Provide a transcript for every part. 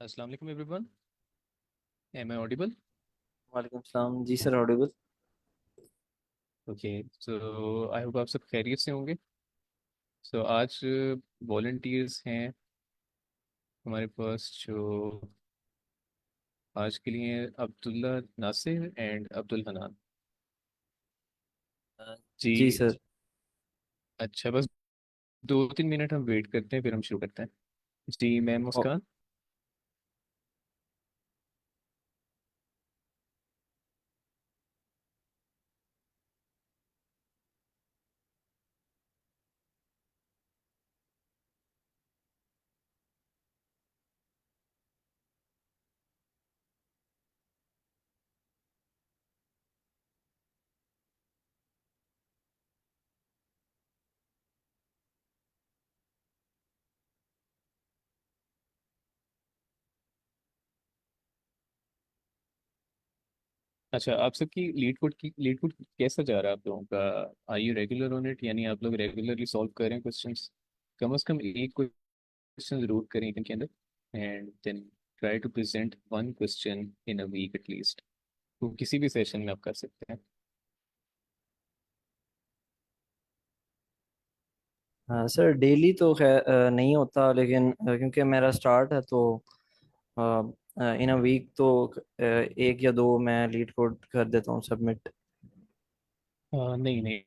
अस्सलाम वालेकुम everyone. M आई audible? वालेकुम सलाम जी sir audible. Okay. So I hope आप सब खैरियत से होंगे। सो आज वॉलंटियर्स हैं हमारे पास जो आज के लिए अब्दुल्ला नासिर एंड अब्दुल हनान जी जी। सर। अच्छा, बस 2-3 मिनट हम वेट करते हैं, फिर हम शुरू करते हैं। जी मैम ओ, मुस्कान। अच्छा, आप सबकी लीड कोड कैसा जा रहा है आप लोगों का? Are you regular on it, यानी आप लोग रेगुलरली सॉल्व कर रहे हैं क्वेश्चंस? कम से कम एक क्वेश्चन जरूर करें इनके अंदर, and then try to present one question in a week at least. तो किसी भी सेशन में आप कर सकते हैं। हाँ सर, डेली तो खैर नहीं होता, लेकिन क्योंकि मेरा स्टार्ट है तो इन अ वीक तो एक या दो मैं लीड कोड कर देता हूँ सबमिट। नहीं नहीं,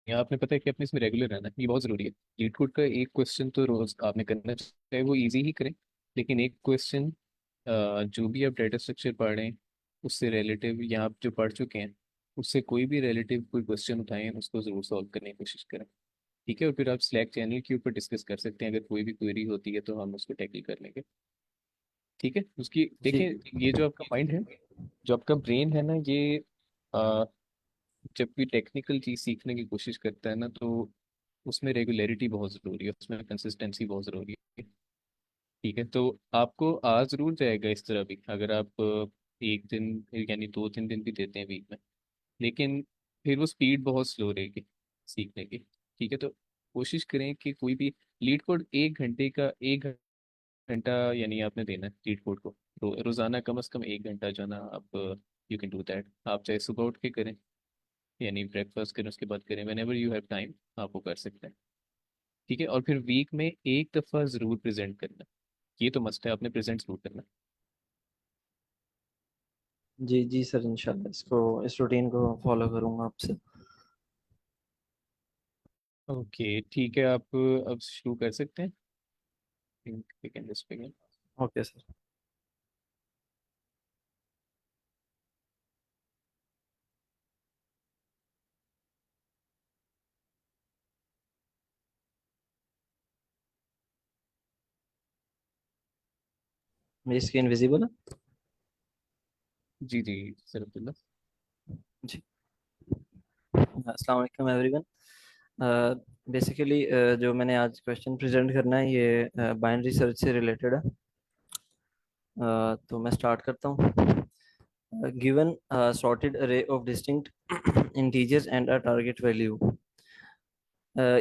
आपने पता है कि अपने इसमें रेगुलर रहना है, ये बहुत ज़रूरी है। लीड कोड का एक क्वेश्चन तो रोज आपने करना चाहिए, वो इजी ही करें, लेकिन एक क्वेश्चन जो भी आप डाटा स्ट्रक्चर पढ़ रहे हैं उससे रिलेटिव, या आप जो पढ़ चुके हैं उससे कोई भी रिलेटिव कोई क्वेश्चन उठाएं, उसको ज़रूर सॉल्व करने की कोशिश करें। ठीक है, और फिर आप स्लैक चैनल के ऊपर डिस्कस कर सकते हैं, अगर कोई भी क्वेरी होती है तो हम उसको टैकल कर लेंगे। ठीक है, उसकी देखें। जी ये जो आपका माइंड है, जो आपका ब्रेन है ना, ये जब भी टेक्निकल चीज सीखने की कोशिश करता है ना, तो उसमें रेगुलरिटी बहुत ज़रूरी है, उसमें कंसिस्टेंसी बहुत ज़रूरी है। ठीक है, तो आपको आ जरूर जाएगा इस तरह भी, अगर आप एक दिन यानी 2-3 दिन भी देते हैं वीक में, लेकिन फिर वो स्पीड बहुत स्लो रहेगी सीखने की। ठीक है, तो कोशिश करें कि कोई भी लीड कोड 1 घंटे का 1 घंटा यानी आपने देना है लीड कोड को। रोजाना कम से कम 1 घंटा जो है ना, आप यू कैन डू दैट। आप चाहे सुबह उठ के करें, यानी ब्रेकफास्ट करें, उसके बाद करें, when ever you have time आप वो कर सकते हैं। ठीक है, और फिर वीक में एक दफ़ा ज़रूर प्रेजेंट करना, ये तो मस्ट है, आपने प्रेजेंट ज़रूर करना। जी जी सर, इंशाल्लाह इसको इस रूटीन को फॉलो करूँगा आपसे। ओके ठीक है, आप अब शुरू कर सकते हैं। think we can just begin. Okay sir. मेरी स्क्रीन विजिबल है? जी जी सर अब्दुल्ला। जी। अस्सलाम वालेकुम एवरीवन। बेसिकली जो मैंने आज क्वेश्चन प्रेजेंट करना है ये बाइनरी सर्च से रिलेटेड है। तो मैं स्टार्ट करता हूँ। Given sorted array of distinct integers and a target value।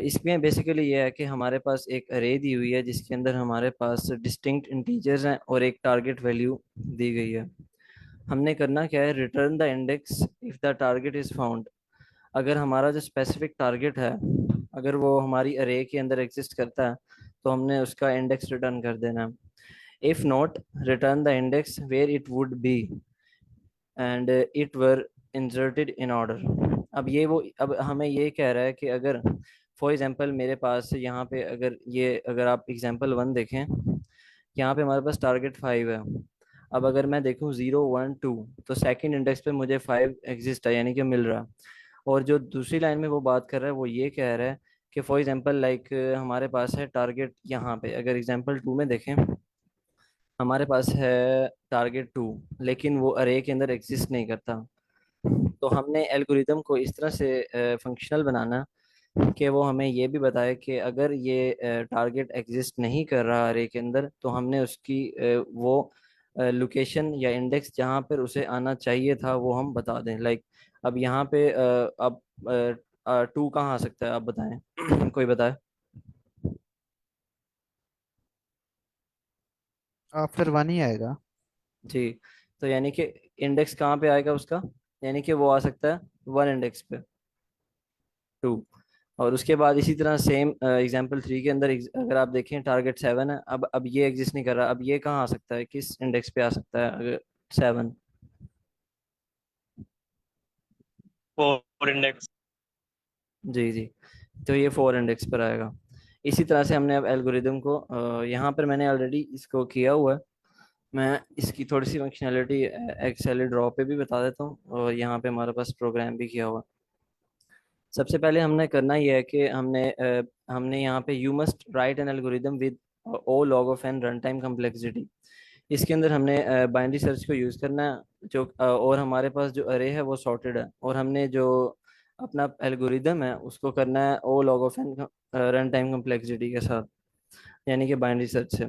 इसमें बेसिकली ये है कि हमारे पास एक अरे दी हुई है जिसके अंदर हमारे पास डिस्टिंक्ट इंटीजर्स हैं और एक टारगेट वैल्यू दी गई है। हमने करना क्या है, return the index if the target is found. अगर हमारा जो स्पेसिफिक टारगेट है, अगर वो हमारी अरे के अंदर एग्जिस्ट करता है, तो हमने उसका इंडेक्स रिटर्न कर देना है। If not, return the index where it would be and it were inserted in order. अब हमें ये कह रहा है कि अगर फॉर एग्जांपल मेरे पास यहाँ पे, अगर आप एग्जांपल 1 देखें, यहाँ पे हमारे पास टारगेट 5 है। अब अगर मैं देखूँ 0 1 2, तो सेकंड इंडेक्स पे मुझे 5 एग्जिस्ट है, यानी कि मिल रहा है। और जो दूसरी लाइन में वो बात कर रहा है वो ये कह रहा है कि फॉर एग्जांपल लाइक हमारे पास है टारगेट, यहाँ पे अगर एग्जांपल 2 में देखें, हमारे पास है टारगेट 2, लेकिन वो अरे के अंदर एग्जिस्ट नहीं करता। तो हमने एल्गोरिदम को इस तरह से फंक्शनल बनाना कि वो हमें ये भी बताए कि अगर ये टारगेट एग्जिस्ट नहीं कर रहा अरे के अंदर, तो हमने उसकी वो लोकेशन या इंडेक्स जहाँ पर उसे आना चाहिए था वो हम बता दें। लाइक अब यहाँ पे अब 2 कहाँ आ सकता है, आप बताएं कोई बताए। आफ्टर वन ही आएगा। जी। तो यानी कि इंडेक्स कहाँ पे आएगा उसका, यानी कि वो आ सकता है वन इंडेक्स पे, टू। और उसके बाद इसी तरह सेम एग्जांपल थ्री के अंदर अगर आप देखें टारगेट सेवन है, अब ये एग्जिस्ट नहीं कर रहा, अब ये कहाँ आ सकता है, किस इंडेक्स पे आ सकता है अगर सेवन। Four index. जी जी। तो ये फोर इंडेक्स पर आएगा। इसी तरह से हमने अब एल्गोरिदम को यहाँ पर मैंने ऑलरेडी इसको किया हुआ है। मैं इसकी थोड़ी सी फंक्शनैलिटी एक्सेल ड्रॉ पे भी बता देता हूँ, और यहाँ पे हमारे पास प्रोग्राम भी किया हुआ है। सबसे पहले हमने करना यह है कि हमने यहाँ पे you must write an algorithm with O log of N run time complexity. इसके अंदर हमने बाइनरी सर्च को यूज़ करना है, जो और हमारे पास जो अरे है वो सॉर्टेड है, और हमने जो अपना एल्गोरिदम है उसको करना है O log of N run time complexity के साथ, यानी कि बाइनरी सर्च से।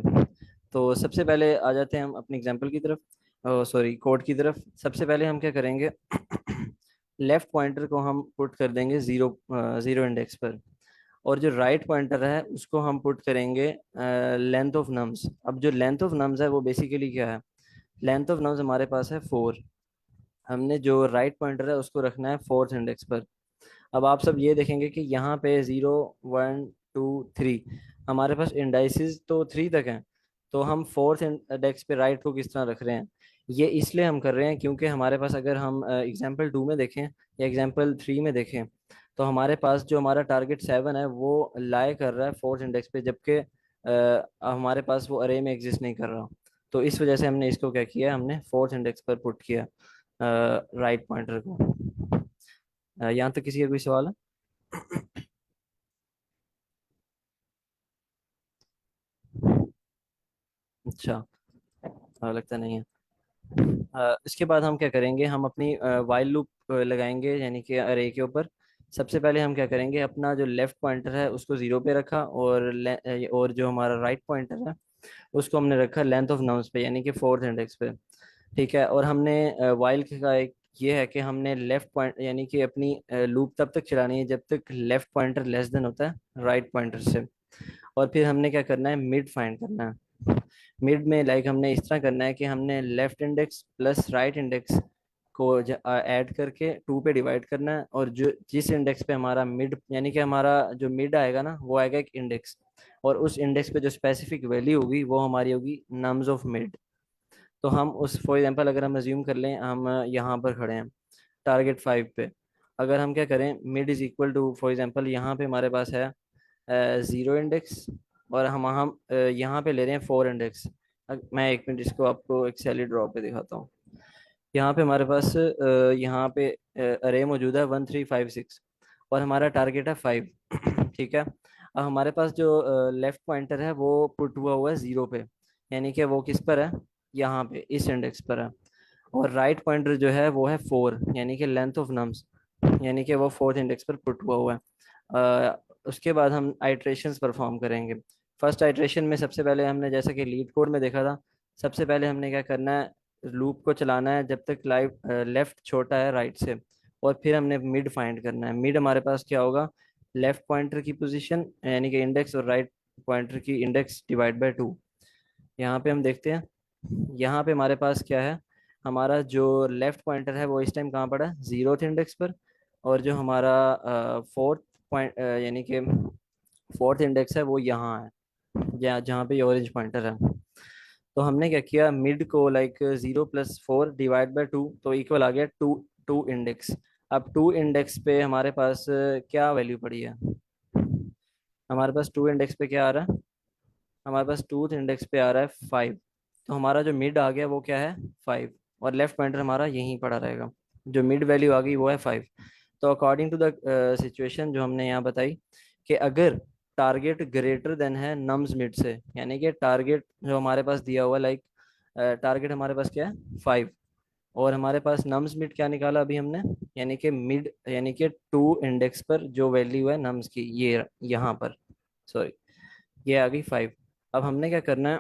तो सबसे पहले आ जाते हैं हम अपनी एग्जांपल की तरफ, सॉरी कोड की तरफ। सबसे पहले हम क्या करेंगे, लेफ्ट पॉइंटर को हम पुट कर देंगे जीरो, जीरो इंडेक्स पर, और जो राइट पॉइंटर है उसको हम पुट करेंगे लेंथ ऑफ नम्स। अब जो लेंथ ऑफ नम्स है वो बेसिकली क्या है, लेंथ ऑफ नम्स हमारे पास है फोर। हमने जो राइट पॉइंटर है उसको रखना है फोर्थ इंडेक्स पर। अब आप सब ये देखेंगे कि यहाँ पे जीरो, वन, टू, थ्री, हमारे पास इंडाइसिस तो थ्री तक हैं, तो हम फोर्थ इंडेक्स पे राइट को किस तरह रख रहे हैं, ये इसलिए हम कर रहे हैं क्योंकि हमारे पास अगर हम एग्जाम्पल टू में देखें या एग्जाम्पल थ्री में देखें, तो हमारे पास जो हमारा टारगेट सेवन है वो लाई कर रहा है फोर्थ इंडेक्स पे, जबकि हमारे पास वो अरे में एग्जिस्ट नहीं कर रहा। तो इस वजह से हमने इसको क्या किया, हमने फोर्थ इंडेक्स पर पुट किया राइट पॉइंटर को। यहाँ तक किसी का कोई सवाल है? अच्छा, लगता नहीं है। इसके बाद हम क्या करेंगे, हम अपनी वाइल लूप लगाएंगे, यानी कि अरे के ऊपर। सबसे पहले हम क्या करेंगे, अपना जो लेफ्ट पॉइंटर है उसको जीरो पे रखा, और जो हमारा राइट पॉइंटर है उसको हमने रखा लेंथ ऑफ नम्स पे, यानी कि फोर्थ इंडेक्स पे। ठीक है, और हमने वाइल का एक ये है कि हमने लेफ्ट पॉइंट, यानी कि अपनी लूप तब तक चलानी है जब तक लेफ्ट पॉइंटर लेस देन होता है राइट पॉइंटर से। और फिर हमने क्या करना है, मिड फाइंड करना है। मिड में लाइक हमने इस तरह करना है कि हमने left index plus right index को ऐड करके टू पे डिवाइड करना है, और जो जिस इंडेक्स पे हमारा मिड, यानी कि हमारा जो मिड आएगा ना वो आएगा एक इंडेक्स, और उस इंडेक्स पे जो स्पेसिफिक वैल्यू होगी वो हमारी होगी नम्स ऑफ मिड। तो हम उस फॉर एग्जांपल अगर हम अज्यूम कर लें हम यहाँ पर खड़े हैं टारगेट फाइव पे, अगर हम क्या करें, mid is equal to for example यहाँ पे हमारे पास है जीरो इंडेक्स, और हम यहाँ पे ले रहे हैं फोर इंडेक्स। मैं एक मिनट इसको आपको एक सैली ड्रॉ पे दिखाता हूँ। यहाँ पे हमारे पास यहाँ पे अरे मौजूद है वन थ्री फाइव सिक्स, और हमारा टारगेट है फाइव। ठीक है, अब हमारे पास जो लेफ्ट पॉइंटर है वो पुट हुआ है जीरो पे, यानी कि वो किस पर है, यहाँ पे इस इंडेक्स पर है। और राइट पॉइंटर जो है वो है फोर, यानी कि लेंथ ऑफ नम्स, यानी कि वो फोर्थ इंडेक्स पर पुट हुआ है। उसके बाद हम आइट्रेशंस परफॉर्म करेंगे। फर्स्ट आइट्रेशन में सबसे पहले हमने जैसा कि लीड कोड में देखा था, सबसे पहले हमने क्या करना है, लूप को चलाना है जब तक लेफ्ट छोटा है राइट से, और फिर हमने मिड फाइंड करना है। मिड हमारे पास क्या होगा, लेफ्ट पॉइंटर की पोजीशन यानी कि इंडेक्स, और राइट पॉइंटर की इंडेक्स डिवाइड बाय टू। यहाँ पे हम देखते हैं, यहाँ पे हमारे पास क्या है, हमारा जो लेफ्ट पॉइंटर है वो इस टाइम कहाँ पड़ा है, जीरोथ इंडेक्स पर, और जो हमारा फोर्थ पॉइंट यानी कि फोर्थ इंडेक्स है वो यहाँ है, जहाँ जहाँ पे ऑरेंज पॉइंटर है। तो हमने क्या किया, मिड को like zero plus four divide by to, तो इक्वल आ गया टू, टू इंडेक्स। अब टू इंडेक्स पे हमारे पास क्या वैल्यू पड़ी है, हमारे पास टू इंडेक्स पे क्या आ रहा है, हमारे पास टूथ इंडेक्स पे आ रहा है फाइव। तो हमारा जो मिड आ गया वो क्या है, फाइव, और लेफ्ट पॉइंटर हमारा यहीं पड़ा रहेगा, जो मिड वैल्यू आ गई वो है फाइव। तो अकॉर्डिंग टू द सिचुएशन जो हमने यहाँ बताई, कि अगर टारगेट ग्रेटर देन है नम्स मिड से, यानी कि टारगेट जो हमारे पास दिया हुआ लाइक टारगेट हमारे पास क्या है फाइव, और हमारे पास नम्स मिड क्या निकाला अभी हमने, यानी कि मिड, यानी कि टू इंडेक्स पर जो वैल्यू है नम्स की, ये यहाँ पर, सॉरी, ये आ गई फाइव। अब हमने क्या करना है,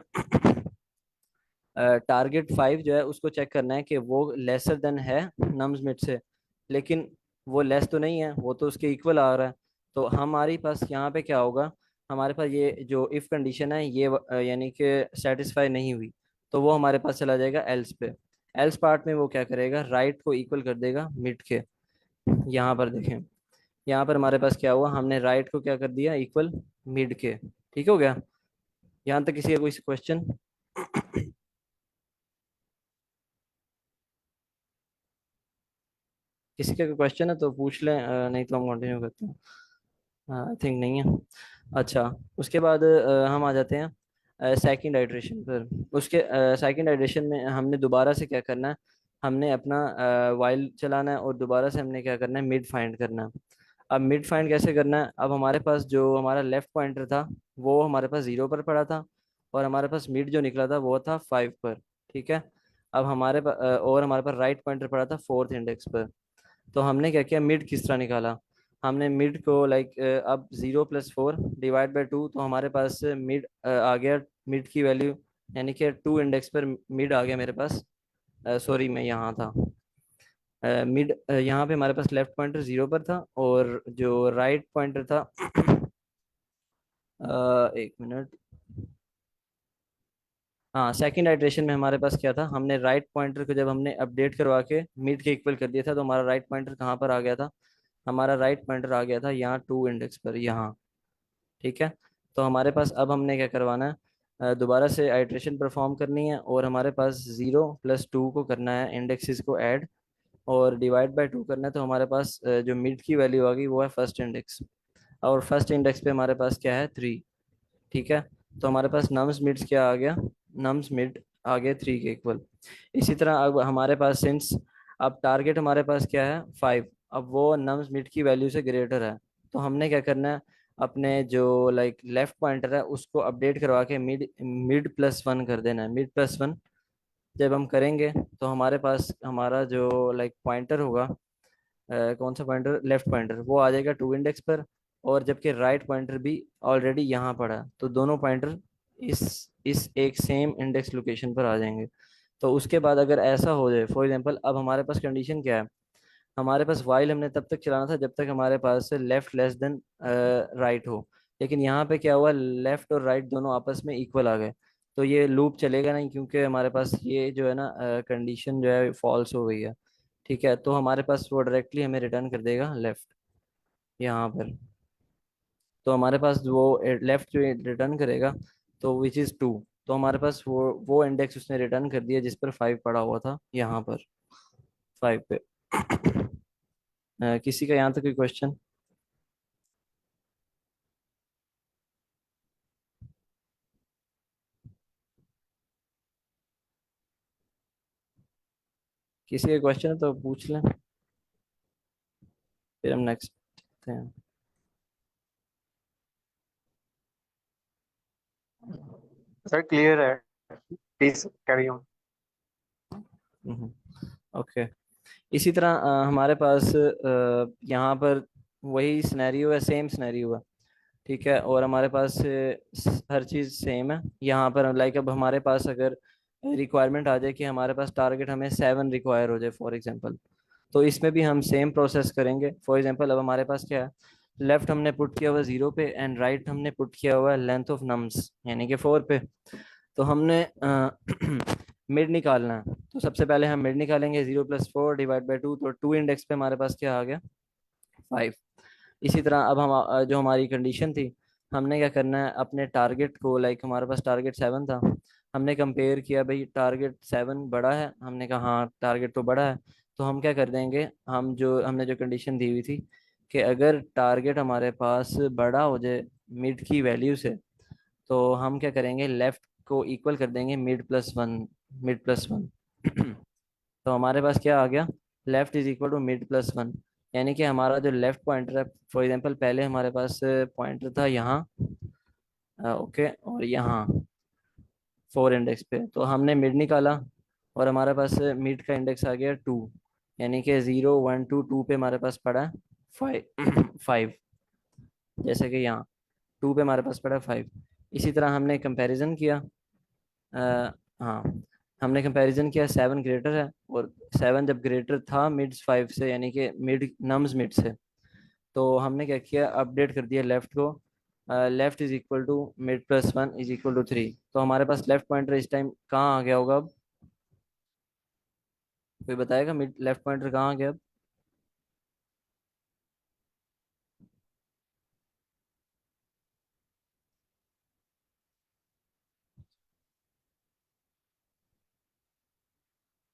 टारगेट फाइव जो है उसको चेक करना है कि वो लेसर देन है नम्स मिड से, लेकिन वो लेस तो नहीं है, वो तो उसके इक्वल आ रहा है। तो हमारे पास यहाँ पे क्या होगा, हमारे पास ये जो इफ कंडीशन है ये यानी कि सेटिस्फाई नहीं हुई, तो वो हमारे पास चला जाएगा एल्स पे। एल्स पार्ट में वो क्या करेगा, राइट को इक्वल कर देगा मिड के। यहाँ पर देखें, यहाँ पर हमारे पास क्या हुआ, हमने राइट को क्या कर दिया, इक्वल मिड के। ठीक हो गया, यहाँ तक किसी का कोई क्वेश्चन? किसी का कोई क्वेश्चन है तो पूछ लें, नहीं तो हम कंटिन्यू करते हैं। आई थिंक नहीं है। अच्छा, उसके बाद हम आ जाते हैं सेकंड आइट्रेशन पर। उसके सेकंड आइट्रेशन में हमने दोबारा से क्या करना है, हमने अपना वाइल चलाना है और दोबारा से हमने क्या करना है, मिड फाइंड करना है। अब मिड फाइंड कैसे करना है, अब हमारे पास जो हमारा लेफ्ट पॉइंटर था वो हमारे पास 0 पर पड़ा था, और हमारे पास मिड जो निकला था वो था 5 पर। ठीक है, अब हमारे पास और हमारे पास राइट पॉइंटर पड़ा था 4th इंडेक्स पर। तो हमने क्या किया, मिड किस तरह निकाला, हमने मिड को लाइक अब 0 + 4 डिवाइड बाय 2, तो हमारे पास मिड आ गया, मिड की वैल्यू यानी कि 2 इंडेक्स पर मिड आ गया मेरे पास। सॉरी मैं यहाँ था, मिड यहाँ पे हमारे पास लेफ्ट पॉइंटर 0 पर था, और जो राइट पॉइंटर था एक मिनट, हाँ सेकंड आइट्रेशन में हमारे पास क्या था, हमने राइट पॉइंटर को जब हमने अपडेट करवा के मिड के इक्वल कर दिया था, तो हमारा राइट पॉइंटर कहाँ पर आ गया था, हमारा राइट पॉइंटर आ गया था यहाँ 2 इंडेक्स पर यहाँ। ठीक है, तो हमारे पास अब हमने क्या करवाना है, दोबारा से आइट्रेशन परफॉर्म करनी है, और हमारे पास 0 + 2 को करना है, इंडेक्सेस को ऐड और डिवाइड बाय 2 करना है। तो हमारे पास जो मिड की वैल्यू आ गई वो है फर्स्ट इंडेक्स, और फर्स्ट इंडेक्स पे हमारे पास क्या है, 3। ठीक है, तो हमारे पास नम्स मिड्स क्या आ गया, नम्स मिड आ गया 3 के इक्वल। इसी तरह अब हमारे पास सिंस अब टारगेट हमारे पास क्या है, 5, अब वो नम्स मिड की वैल्यू से ग्रेटर है, तो हमने क्या करना है, अपने जो लाइक लेफ्ट पॉइंटर है उसको अपडेट करवा के मिड मिड +1 कर देना है। मिड +1 जब हम करेंगे तो हमारे पास हमारा जो लाइक पॉइंटर होगा, कौन सा पॉइंटर, लेफ्ट पॉइंटर, वो आ जाएगा 2 इंडेक्स पर, और जबकि राइट पॉइंटर भी ऑलरेडी यहाँ पड़ा है, तो दोनों पॉइंटर इस एक सेम इंडेक्स लोकेशन पर आ जाएंगे। तो उसके बाद अगर ऐसा हो जाए, फॉर एग्जांपल अब हमारे पास कंडीशन क्या है, हमारे पास वाइल हमने तब तक चलाना था जब तक हमारे पास लेफ्ट लेस देन राइट हो, लेकिन यहाँ पे क्या हुआ, लेफ्ट और राइट दोनों आपस में इक्वल आ गए, तो ये लूप चलेगा नहीं, क्योंकि हमारे पास ये जो है ना कंडीशन जो है फॉल्स हो गई है। ठीक है, तो हमारे पास वो डायरेक्टली हमें रिटर्न कर देगा लेफ्ट यहाँ पर। तो हमारे पास वो लेफ्ट जो रिटर्न करेगा, तो विच इज़ 2, तो हमारे पास वो इंडेक्स उसने रिटर्न कर दिया जिस पर 5 पड़ा हुआ था, यहाँ पर 5 पे। किसी का यहाँ तक कोई क्वेश्चन? किसी का क्वेश्चन है तो पूछ लें, फिर हम नेक्स्ट हैं। सर क्लियर है, प्लीज कैरी ऑन। ओके, इसी तरह हमारे पास यहाँ पर वही सिनेरियो है, सेम सिनेरियो है। ठीक है, और हमारे पास हर चीज़ सेम है यहाँ पर, लाइक अब हमारे पास अगर रिक्वायरमेंट आ जाए कि हमारे पास टारगेट हमें 7 रिक्वायर हो जाए फॉर एग्जांपल, तो इसमें भी हम सेम प्रोसेस करेंगे। फॉर एग्जांपल अब हमारे पास क्या है, लेफ्ट हमने पुट किया हुआ 0 पे, एंड राइट हमने पुट किया हुआ लेंथ ऑफ नम्स यानी कि 4 पे। तो हमने मिड निकालना है, तो सबसे पहले हम मिड निकालेंगे, 0 + 4 डिवाइड बाय 2, तो 2 इंडेक्स पे हमारे पास क्या आ गया, 5। इसी तरह अब हम जो हमारी कंडीशन थी, हमने क्या करना है, अपने टारगेट को लाइक हमारे पास टारगेट 7 था, हमने कंपेयर किया भाई टारगेट 7 बड़ा है, हमने कहा हाँ टारगेट तो बड़ा है, तो हम क्या कर देंगे, हम जो हमने जो कंडीशन दी हुई थी कि अगर टारगेट हमारे पास बड़ा हो जाए मिड की वैल्यू से, तो हम क्या करेंगे, लेफ्ट को इक्वल कर देंगे मिड +1, मिड +1। तो हमारे पास क्या आ गया, left is equal to mid +1, यानी कि हमारा जो लेफ्ट पॉइंटर है, फॉर एग्जांपल पहले हमारे पास पॉइंटर था यहाँ, ओके, और यहाँ 4 इंडेक्स पे, तो हमने मिड निकाला, और हमारे पास मिड का इंडेक्स आ गया 2, यानी कि 0 1 2 2 पे हमारे पास पड़ा है 5 जैसे कि यहाँ 2 पे हमारे पास पड़ा है 5। इसी तरह हमने कंपैरिजन किया, हाँ हमने कंपैरिजन किया, 7 ग्रेटर है, और 7 जब ग्रेटर था मिड्स 5 से, यानी कि मिड नम्स मिड से, तो हमने क्या किया, अपडेट कर दिया लेफ्ट को left is equal to mid plus one is equal to three. तो हमारे पास लेफ्ट पॉइंटर इस टाइम कहाँ आ गया होगा अब? कोई बताएगा मिड लेफ्ट पॉइंटर कहाँ आ गया अब?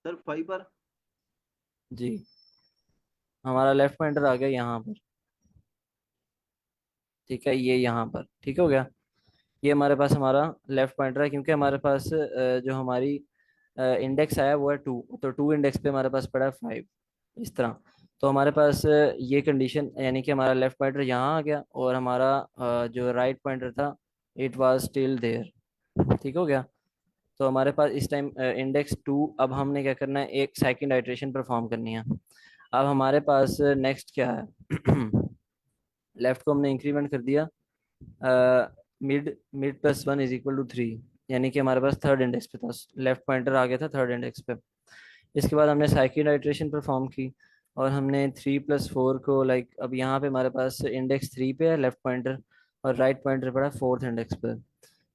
सर 5 पर। जी, हमारा लेफ्ट पॉइंटर आ गया यहाँ पर। ठीक है, ये यहाँ पर ठीक हो गया। ये हमारे पास हमारा लेफ्ट पॉइंटर है, क्योंकि हमारे पास जो हमारी इंडेक्स आया वो है टू, तो टू इंडेक्स पे हमारे पास पड़ा है फाइव, इस तरह। तो हमारे पास ये कंडीशन, यानी कि हमारा लेफ्ट पॉइंटर यहाँ आ गया और हमारा जो राइट पॉइंटर था इट वाज स्टिल देयर। ठीक हो गया। तो हमारे पास इस टाइम इंडेक्स टू। अब हमने क्या करना है, एक सेकंड आइट्रेशन परफॉर्म करनी है। अब हमारे पास नेक्स्ट क्या है? लेफ्ट को हमने इंक्रीमेंट कर दिया, mid mid plus one is equal to three, यानी कि हमारे पास थर्ड इंडेक्स पे था, लेफ्ट पॉइंटर आ गया था थर्ड इंडेक्स पे। इसके बाद हमने सेकंड आइट्रेशन परफॉर्म की और हमने थ्री प्लस फोर को लाइक, अब यहाँ पे हमारे पास इंडेक्स थ्री पे है लेफ्ट पॉइंटर और राइट पॉइंटर पड़ा फोर्थ इंडेक्स पे।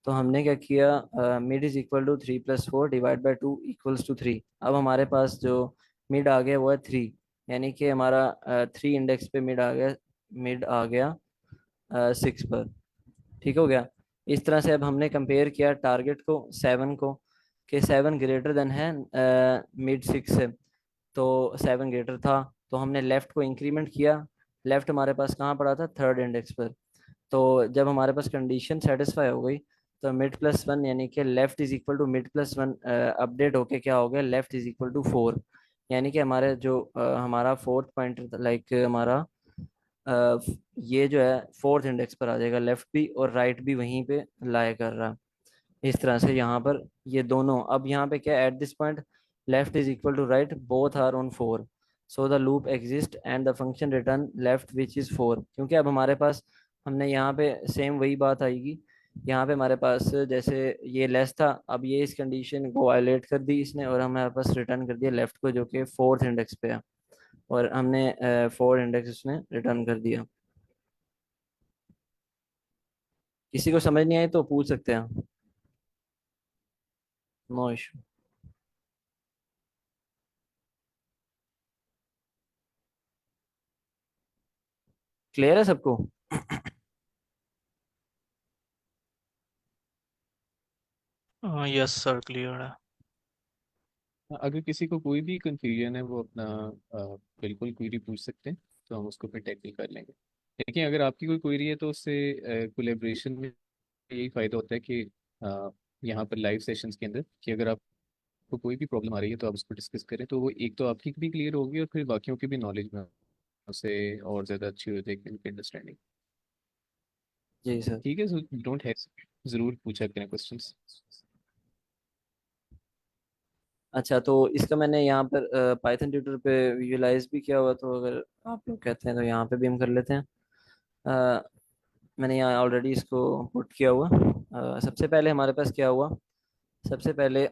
तो हमने क्या किया, mid is equal to three plus four divide by two equals to three. अब हमारे पास जो मिड आ गया वो है थ्री, यानी कि हमारा थ्री इंडेक्स पे मिड आ गया सिक्स पर। ठीक हो गया। इस तरह से अब हमने कंपेयर किया टारगेट को सेवन को, कि सेवन ग्रेटर देन है मिड सिक्स से, तो सेवन ग्रेटर था। तो हमने लेफ्ट को इंक्रीमेंट किया। लेफ्ट हमारे पास कहाँ पड़ा था? थर्ड इंडेक्स पर। तो जब हमारे पास कंडीशन सेटिस्फाई हो गई तो मिड प्लस वन, यानी कि left is equal to mid plus one update होके क्या हो गया, left is equal to four. यानी कि हमारे जो हमारा फोर्थ पॉइंटर लाइक हमारा अ, ये जो है फोर्थ इंडेक्स पर आ जाएगा, लेफ्ट भी और राइट भी वहीं पे लाई कर रहा है। इस तरह से यहाँ पर ये दोनों, अब यहाँ पे क्या, at this point left is equal to right both are on four, so the loop exist and the function return left which is four. क्योंकि अब हमारे पास, हमने यहाँ पे सेम वही बात आएगी। यहाँ पे हमारे पास जैसे ये लेस था, अब ये इस कंडीशन को वायलेट कर दी इसने और हमारे पास रिटर्न कर दिया लेफ्ट को, जो कि फोर्थ इंडेक्स पे है, और हमने फोर इंडेक्स उसने रिटर्न कर दिया। किसी को समझ नहीं आई तो पूछ सकते हैं, नो इशू। क्लियर है सबको? यस सर, क्लियर है। अगर किसी को कोई भी कंफ्यूजन है वो अपना बिल्कुल क्वेरी पूछ सकते हैं, तो हम उसको फिर टैकल कर लेंगे। लेकिन अगर आपकी कोई क्वेरी है तो उससे कोलेब्रेशन में यही फ़ायदा होता है कि यहाँ पर लाइव सेशंस के अंदर कि अगर आपको कोई भी प्रॉब्लम आ रही है तो आप उसको डिस्कस करें, तो वो एक तो आपकी भी क्लियर होगी और फिर बाकियों की भी नॉलेज में उससे और ज़्यादा अच्छी हो जाएगी उनकी अंडरस्टैंडिंग। जी सर। ठीक है, सो डोंट हेजिटेट, ज़रूर पूछा करें क्वेश्चंस। अच्छा, तो इसका मैंने यहाँ पर पाइथन ट्यूटर पे विजुलाइज भी किया हुआ, तो अगर आप लोग कहते हैं तो यहाँ पे भी हम कर लेते हैं। अ, मैंने यहाँ ऑलरेडी इसको पुट किया हुआ। सबसे पहले हमारे पास क्या हुआ, सबसे पहले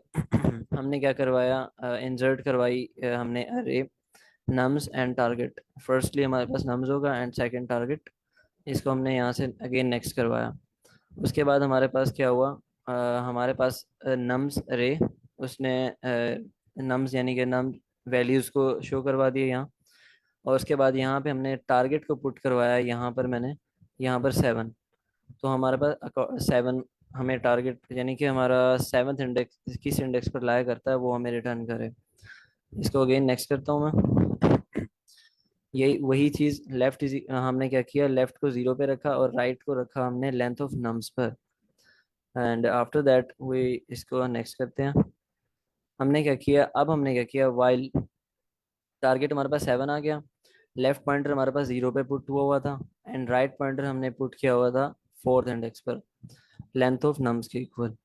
हमने क्या करवाया, इंसर्ट करवाई हमने अरे नम्स एंड टारगेट। फर्स्टली हमारे पास नम्स होगा एंड सेकंड टारगेट, इसको हमने यहाँ से अगेन नेक्स्ट करवाया। उसके बाद हमारे पास क्या हुआ, अ, हमारे पास नम्स अरे, उसने नम्स यानी कि नम वैल्यूज़ को शो करवा दिए यहाँ। और उसके बाद यहाँ पे हमने टारगेट को पुट करवाया, यहाँ पर मैंने यहाँ पर सेवन। तो हमारे पास सेवन हमें टारगेट, यानी कि हमारा सेवन्थ इंडेक्स किस इंडेक्स पर लाया करता है वो हमें रिटर्न करे। इसको अगेन नेक्स्ट करता हूँ मैं। यही वही चीज़, लेफ्ट इज, हमने क्या किया, लेफ्ट को जीरो पे रखा और राइट को रखा हमने लेंथ ऑफ नम्स पर। एंड आफ्टर दैट वी इसको नेक्स्ट करते हैं। हमने क्या किया, अब हमने क्या किया, वाइल टारगेट हमारे पास सेवन आ गया, लेफ्ट पॉइंटर हमारे पास जीरो पे पुट हुआ था एंड राइट पॉइंटर हमने पुट किया हुआ था फोर्थ इंडेक्स पर, लेंथ ऑफ नम्स के इक्वल।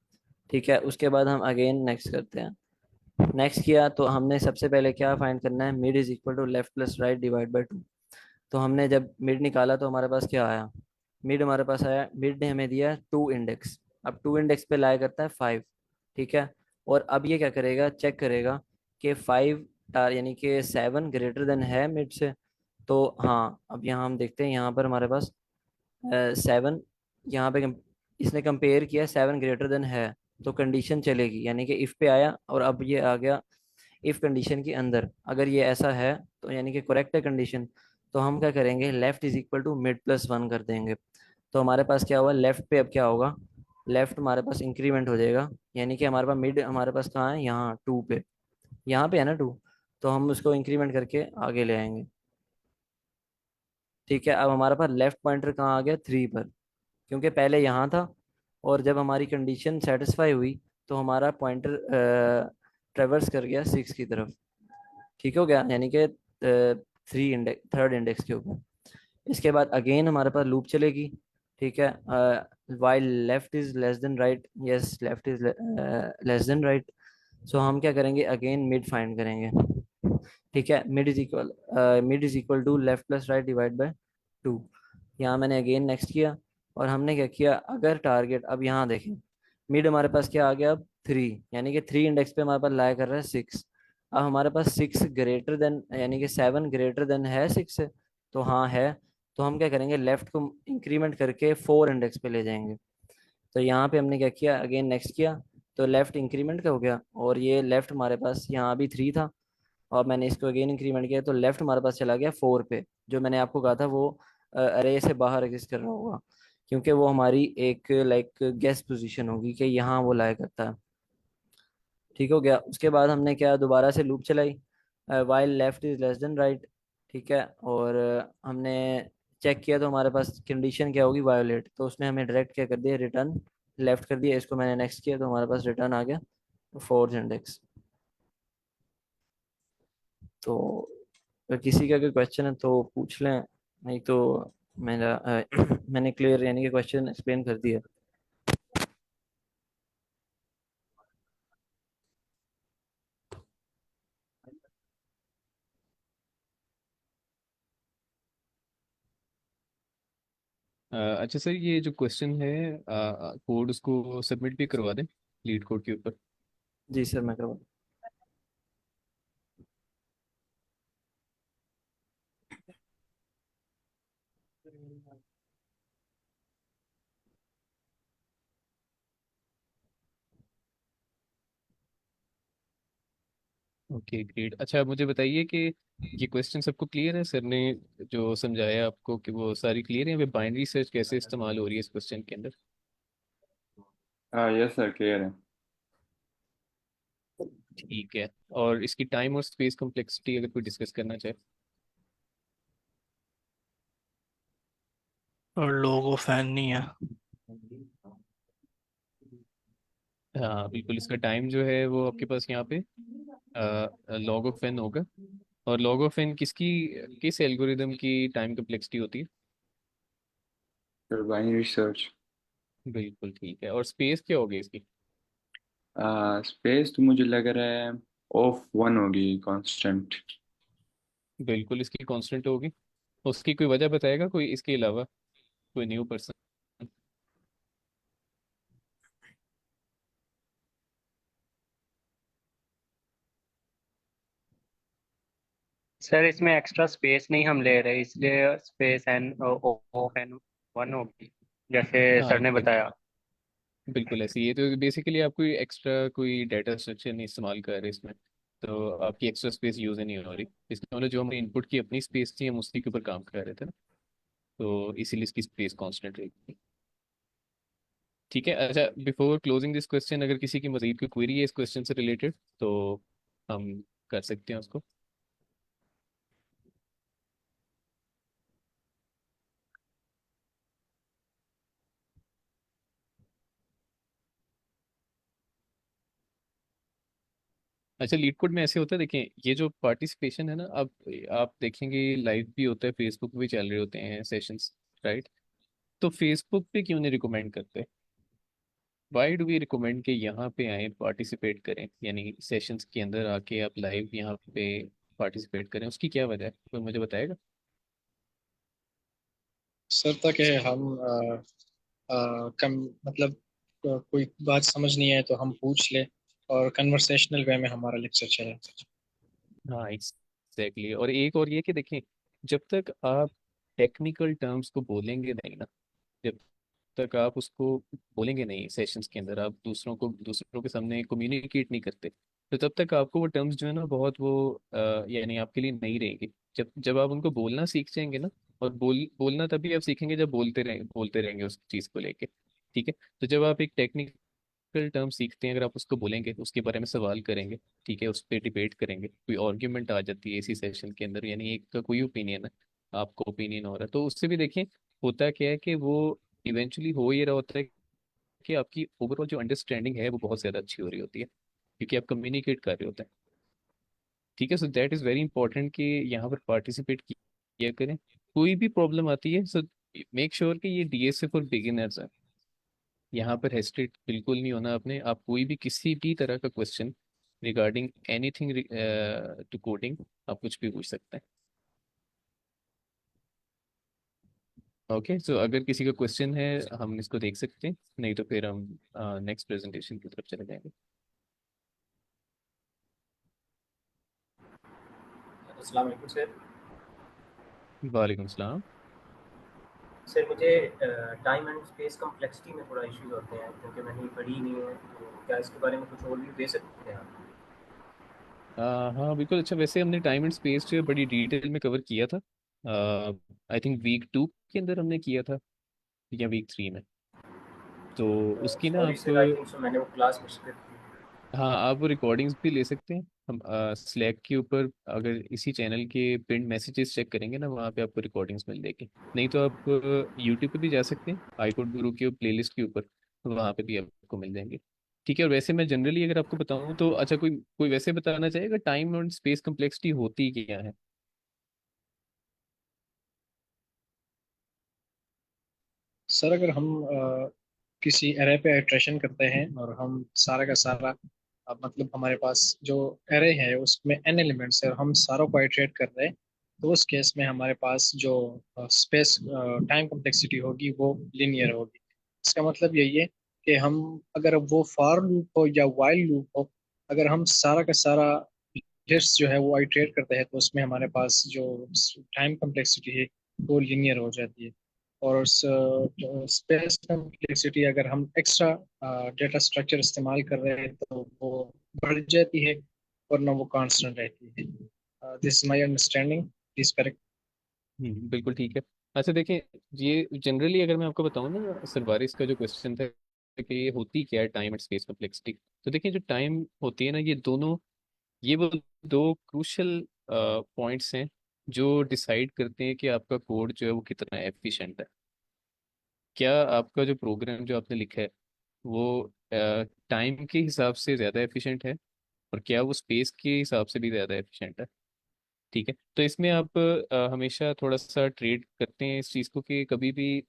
ठीक है, उसके बाद हम अगेन नेक्स्ट करते हैं। नेक्स्ट किया तो हमने सबसे पहले क्या फाइंड करना है, mid is equal to left plus right divide by two. तो हमने जब मिड निकाला तो हमारे पास क्या आया, मिड हमारे पास आया, मिड ने हमें दिया टू इंडेक्स। अब टू इंडेक्स पे लाया करता है फाइव। ठीक है, और अब ये क्या करेगा, चेक करेगा कि फाइव यानी कि सेवन ग्रेटर देन है मिड से। तो हाँ, अब यहाँ हम देखते हैं, यहाँ पर हमारे पास सेवन यहाँ पे इसने कंपेयर किया 7 ग्रेटर देन है, तो कंडीशन चलेगी, यानी कि इफ पे आया और अब ये आ गया इफ कंडीशन के अंदर। अगर ये ऐसा है तो यानी कि करेक्ट है कंडीशन, तो हम क्या करेंगे, left is equal to mid plus one कर देंगे। तो हमारे पास क्या हुआ, लेफ्ट पे अब क्या होगा, लेफ्ट हमारे पास इंक्रीमेंट हो जाएगा, यानी कि हमारे पास मिड हमारे पास कहाँ है, यहाँ टू पे, यहाँ पे है ना टू, तो हम उसको इंक्रीमेंट करके आगे ले आएंगे। ठीक है, अब हमारे पास लेफ्ट पॉइंटर कहाँ आ गया, थ्री पर, क्योंकि पहले यहाँ था, और जब हमारी कंडीशन सेटिस्फाई हुई तो हमारा पॉइंटर ट्रेवर्स कर गया सिक्स की तरफ। ठीक हो गया, यानी कि थ्री इंडेक्स, थर्ड इंडेक्स के ऊपर। इसके बाद अगेन हमारे पास लूप चलेगी। ठीक है, while left is less than right, yes left is less than right, so हम क्या करेंगे, अगेन मिड फाइंड करेंगे। ठीक है, mid is equal to left plus right divide by two. यहाँ मैंने अगेन नेक्स्ट किया, और हमने क्या किया, अगर टारगेट, अब यहाँ देखें, मिड हमारे पास क्या आ गया, अब थ्री, यानी कि थ्री इंडेक्स पे हमारे पास लाया कर रहा है सिक्स। अब हमारे पास सिक्स ग्रेटर देन, यानी कि सेवन ग्रेटर देन है सिक्स से, तो हाँ है, तो हम क्या करेंगे, लेफ्ट को इंक्रीमेंट करके फोर इंडेक्स पे ले जाएंगे। तो यहाँ पे हमने क्या किया, अगेन नेक्स्ट किया, तो लेफ्ट इंक्रीमेंट का हो गया, और ये लेफ्ट हमारे पास यहाँ भी थ्री था, और मैंने इसको अगेन इंक्रीमेंट किया, तो लेफ्ट हमारे पास चला गया फोर पे, जो मैंने आपको कहा था वो अरे से बाहर एग्जिस्ट कर रहा होगा, क्योंकि वो हमारी एक लाइक गेस्ट पोजीशन होगी कि यहाँ वो लाया करता है। ठीक हो गया, उसके बाद हमने क्या, दोबारा से लूप चलाई, while left is less than right. ठीक है, और हमने चेक किया तो हमारे पास कंडीशन क्या होगी, वायोलेट, तो उसने हमें डायरेक्ट क्या कर दिया, रिटर्न लेफ्ट कर दिया। इसको मैंने नेक्स्ट किया तो हमारे पास रिटर्न आ गया फोर्थ इंडेक्स। तो अगर किसी का कोई क्वेश्चन है तो पूछ लें, नहीं तो मेरा मैंने क्लियर यानी कि क्वेश्चन एक्सप्लेन कर दिया। अच्छा सर, ये जो क्वेश्चन है कोड उसको सबमिट भी करवा दें लीड कोड के ऊपर। जी सर, मैं करवा। Okay great. अच्छा आप मुझे बताइए कि ये क्वेश्चन सबको क्लियर है, सर ने जो समझाया आपको कि वो सारी क्लियर है, बाइनरी सर्च कैसे इस्तेमाल हो रही है इस क्वेश्चन के अंदर? हाँ यस सर क्लियर है। ठीक है, और इसकी टाइम और स्पेस कॉम्प्लेक्सिटी अगर कोई डिस्कस करना चाहे। और लोगो फैन नहीं है। हाँ बिल्कुल, इसका टाइम जो है वो आपके पास यहाँ पे लॉग ऑफ एन होगा। और लॉग ऑफ एन किसकी, किस एल्गोरिदम की टाइम कॉम्प्लेक्सिटी होती है? Sir binary search. बिल्कुल ठीक है, और स्पेस क्या होगी इसकी? स्पेस तो मुझे लग रहा है ऑफ वन होगी, कांस्टेंट। बिल्कुल इसकी कांस्टेंट होगी। उसकी कोई वजह बताएगा कोई इसके अलावा, कोई न्यू पर्सन? सर इसमें एक्स्ट्रा स्पेस नहीं हम ले रहे, इसलिए space n of n one होगी, जैसे हाँ सर ने बताया। बिल्कुल ऐसे ही है, तो बेसिकली आप कोई एक्स्ट्रा कोई डाटा स्ट्रक्चर नहीं इस्तेमाल कर रहे इसमें, तो आपकी एक्स्ट्रा स्पेस यूज़ ही नहीं हो रही। इसमें मतलब जो हमने इनपुट की अपनी स्पेस थी हम उसी के ऊपर काम कर रहे थे ना, तो इसीलिए इसकी स्पेस कांस्टेंट रहेगी। ठीक है। अच्छा बिफोर क्लोजिंग दिस क्वेश्चन, अगर किसी की मजीद कोई क्वेरी है इस क्वेश्चन से रिलेटेड तो हम कर सकते हैं उसको। अच्छा लीड कोड में ऐसे होता है, देखें ये जो पार्टिसिपेशन है ना, अब आप देखेंगे लाइव भी होता है, फेसबुक पे भी चल रहे होते हैं सेशंस, राइट? तो फेसबुक पे क्यों नहीं रिकमेंड करते? वाई डू वी रिकमेंड कि यहाँ पे आए पार्टिसिपेट करें, यानी सेशंस के अंदर आके आप लाइव यहाँ पे पार्टिसिपेट करें, उसकी क्या वजह है, कोई मुझे बताएगा? सर तक है हम कम मतलब कोई बात समझ नहीं आए तो हम पूछ ले, और कन्वर्सेशनल वे में हमारा लेक्चर चले। हाँ एग्जैक्टली। और एक और ये कि देखें, जब तक आप टेक्निकल टर्म्स को बोलेंगे नहीं ना, जब तक आप उसको बोलेंगे नहीं सेशंस के अंदर, आप दूसरों के सामने कम्युनिकेट नहीं करते, तो तब तक आपको वो टर्म्स जो है ना बहुत वो यानी आपके लिए नहीं रहेगी। जब जब आप उनको बोलना सीख जाएंगे ना, और बोलना तभी आप सीखेंगे जब बोलते रहेंगे उस चीज़ को लेके। ठीक है। तो जब आप एक टेक्निकल टर्म सीखते हैं, अगर आप उसको बोलेंगे, उसके बारे में सवाल करेंगे, ठीक है, उस पर डिबेट करेंगे, कोई आर्ग्यूमेंट आ जाती है इसी सेशन के अंदर, यानी एक का कोई ओपिनियन है, आपका ओपिनियन हो रहा है, तो उससे भी देखें होता क्या है कि वो इवेंचुअली हो ये रहा होता है कि आपकी ओवरऑल जो अंडरस्टैंडिंग है वो बहुत ज़्यादा अच्छी हो रही होती है, क्योंकि आप कम्युनिकेट कर रहे होते हैं। ठीक है। So that is very important कि यहाँ पर पार्टिसिपेट किया करें। कोई भी प्रॉब्लम आती है, सो मेक श्योर कि ये डीएसए फॉर बिगिनर्स है, यहाँ पर हेस्टेट बिल्कुल नहीं होना आपने। आप कोई भी किसी भी तरह का question regarding anything to coding आप कुछ भी पूछ सकते हैं। ओके, सो अगर किसी का क्वेश्चन है हम इसको देख सकते हैं, नहीं तो फिर हम नेक्स्ट प्रेजेंटेशन की तरफ चले जाएंगे। अस्सलाम वालेकुम सर। वालेकुम सलाम। सर मुझे टाइम एंड स्पेस कम्प्लेक्सिटी में थोड़ा इश्यूज होते हैं क्योंकि मैंने पढ़ी नहीं है, तो क्या इसके बारे में कुछ ओवरव्यू दे सकते हैं आप? हाँ बिल्कुल। अच्छा, वैसे हमने टाइम एंड स्पेस जो है बड़ी डिटेल में कवर किया था, आई थिंक वीक 2 के अंदर हमने किया था, या वीक 3 में। तो उसकी ना सॉरी आप, सर, आई थिंक सो मैंने वो क्लास मिस कर दी। हाँ आप वो रिकॉर्डिंग्स भी ले सकते हैं। हम स्लैक के ऊपर अगर इसी चैनल के पिन मैसेजेस चेक करेंगे ना, वहाँ पे आपको रिकॉर्डिंग्स मिल जाएगी। नहीं तो आप यूट्यूब पे भी जा सकते हैं, आईकोड गुरु के प्लेलिस्ट के ऊपर, वहाँ पे भी आपको मिल जाएंगे। ठीक है। और वैसे मैं जनरली अगर आपको बताऊँ तो, अच्छा कोई कोई वैसे बताना चाहेगा टाइम और स्पेस कम्प्लेक्सिटी होती क्या है? सर अगर हम किसी एरे पे इटरेशन करते हैं और हम सारा का सारा मतलब हमारे पास जो एरे है उसमें एन एलिमेंट्स है और हम सारों को आइटरेट कर रहे हैं, तो उस केस में हमारे पास जो स्पेस टाइम कम्प्लेक्सिटी होगी वो लीनियर होगी। इसका मतलब यही है कि हम, अगर वो फॉर लूप हो या वाइल लूप हो, अगर हम सारा का सारा लिस्ट जो है वो आइटरेट करते हैं तो उसमें हमारे पास जो टाइम कम्प्लेक्सिटी है वो लीनियर हो जाती है। और स्पेस कम्प्लेक्सिटी अगर हम एक्स्ट्रा डेटा स्ट्रक्चर इस्तेमाल कर रहे हैं तो वो बढ़ जाती है, वरना वो कांस्टेंट रहती है। This is my understanding, please correct. बिल्कुल ठीक है। अच्छा देखें, ये जनरली अगर मैं आपको बताऊँ ना, सरवारिस का जो क्वेश्चन था कि ये होती क्या है टाइम एंड स्पेस कम्प्लेक्सिटी, तो देखिए जो टाइम होती है ना, ये दोनों, ये वो दो क्रूशल पॉइंट्स हैं जो डिसाइड करते हैं कि आपका कोड जो है वो कितना एफिशिएंट है। क्या आपका जो प्रोग्राम जो आपने लिखा है वो टाइम के हिसाब से ज़्यादा एफिशिएंट है, और क्या वो स्पेस के हिसाब से भी ज़्यादा एफिशिएंट है। ठीक है। तो इसमें आप हमेशा थोड़ा सा ट्रेड करते हैं इस चीज़ को, कि कभी भी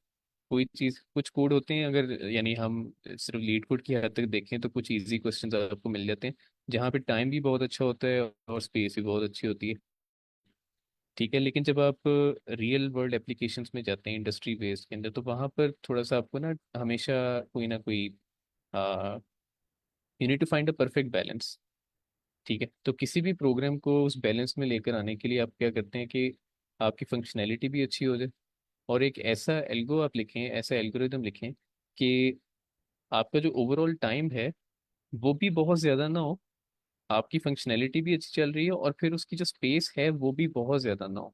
कोई चीज़, कुछ कोड होते हैं, अगर यानी हम सिर्फ लीड कोड की हद तक देखें तो कुछ इजी क्वेश्चंस आपको मिल जाते हैं जहाँ पे टाइम भी बहुत अच्छा होता है और स्पेस भी बहुत अच्छी होती है। ठीक है। लेकिन जब आप रियल वर्ल्ड एप्लीकेशंस में जाते हैं इंडस्ट्री बेस्ड के अंदर, तो वहाँ पर थोड़ा सा आपको ना हमेशा कोई ना कोई, you need to find a perfect balance. ठीक है। तो किसी भी प्रोग्राम को उस बैलेंस में लेकर आने के लिए आप क्या करते हैं कि आपकी फंक्शनैलिटी भी अच्छी हो जाए, और एक ऐसा एल्गो आप लिखें, ऐसा एल्गोरिदम लिखें कि आपका जो ओवरऑल टाइम है वो भी बहुत ज़्यादा ना हो, आपकी फंक्शनैलिटी भी अच्छी चल रही है, और फिर उसकी जो स्पेस है वो भी बहुत ज़्यादा ना हो।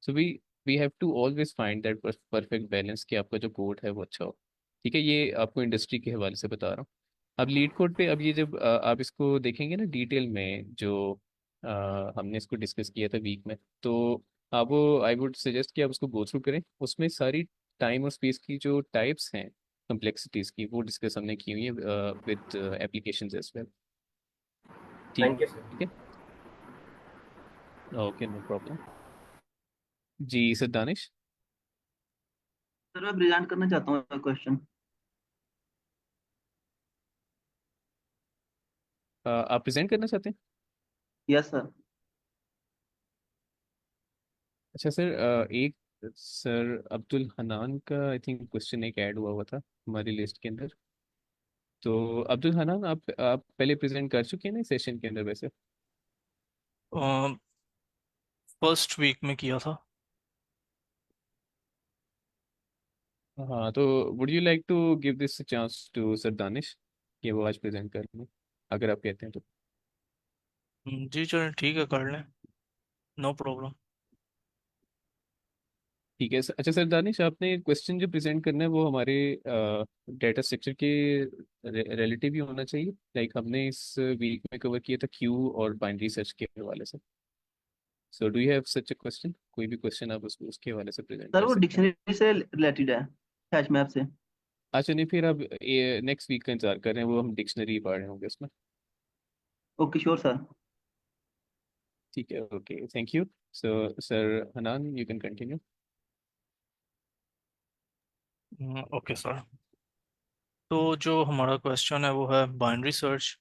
So we have to always find that perfect balance, कि आपका जो कोड है वो अच्छा हो। ठीक है। ये आपको इंडस्ट्री के हवाले से बता रहा हूँ। अब लीड कोड पे, अब ये जब आप इसको देखेंगे ना डिटेल में, जो हमने इसको डिस्कस किया था वीक में, तो आप वो, आई वुड सजेस्ट कि आप उसको गो थ्रू करें। उसमें सारी टाइम और स्पेस की जो टाइप्स हैं कम्प्लेक्सिटीज की, वो डिस्कस हमने की हुई है विद एप्लीकेशंस एज वेल। ठीक थैंक यू सर। ठीक है। Okay, no problem. जी सर, दानिश। सर मैं प्रेजेंट करना चाहता हूँ क्वेश्चन। आप प्रेजेंट करना चाहते हैं? Yes sir. अच्छा सर, एक सर अब्दुल हनान का आई थिंक क्वेश्चन एक ऐड हुआ हुआ था हमारी लिस्ट के अंदर। तो अब्दुल हनान, आप पहले प्रेजेंट कर चुके हैं ना सेशन के अंदर वैसे? फर्स्ट वीक में किया था। हाँ, तो would you like to give this chance to sir Danish कि वो आज प्रेजेंट कर लें, अगर आप कहते हैं तो। जी चलो ठीक है, कर लें, नो प्रॉब्लम। ठीक है सर। अच्छा सर दानिश, आपने क्वेश्चन जो प्रेजेंट करना है वो हमारे डेटा स्ट्रक्चर के रिलेटिव ही होना चाहिए। लाइक हमने इस वीक में कवर किया था क्यू और बाइनरी सर्च के हवाले से। So do you have such a question? कोई भी क्वेश्चन आप उसके हवाले से प्रेजेंट सर कर वो सकते हैं। डिक्शनरी से रिलेटेड है, हैश मैप से। अच्छा नहीं, फिर अब नेक्स्ट वीक का इंतजार कर रहे हैं, वो हम डिक्शनरी पढ़ रहे होंगे उसमें। Okay sure sir. ठीक है, okay, thank you. So sir Hanan, you can continue. Okay sir. तो जो हमारा क्वेश्चन है वो है बाइनरी सर्च।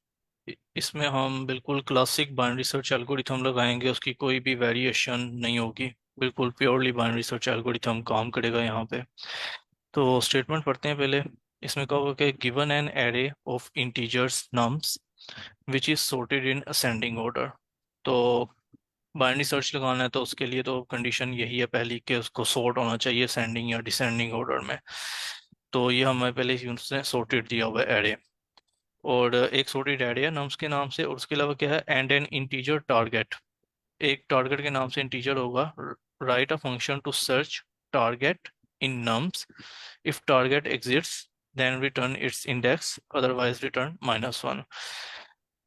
इसमें हम बिल्कुल क्लासिक बाइनरी सर्च एल्गोरिथम लगाएंगे, उसकी कोई भी वेरिएशन नहीं होगी। बिल्कुल प्योरली बाइनरी सर्च एल्गोरिथम काम करेगा यहाँ पे। तो स्टेटमेंट पढ़ते हैं पहले। इसमें कहा हुआ कि given an array of integers nums which is sorted in ascending order. तो बाइनरी सर्च लगाना है तो उसके लिए तो कंडीशन यही है पहली कि उसको सॉर्ट होना चाहिए असेंडिंग या डिसेंडिंग ऑर्डर में। तो ये हमें पहले ही उसने sorted दिया हुआ है एरे। और एक sorted एरे है नम्स के नाम से, और उसके अलावा क्या है, एंड एन इंटीजर टारगेट। एक टारगेट के नाम से इंटीजर होगा। Write a function to search target in nums. If target exists then return its index, otherwise return -1।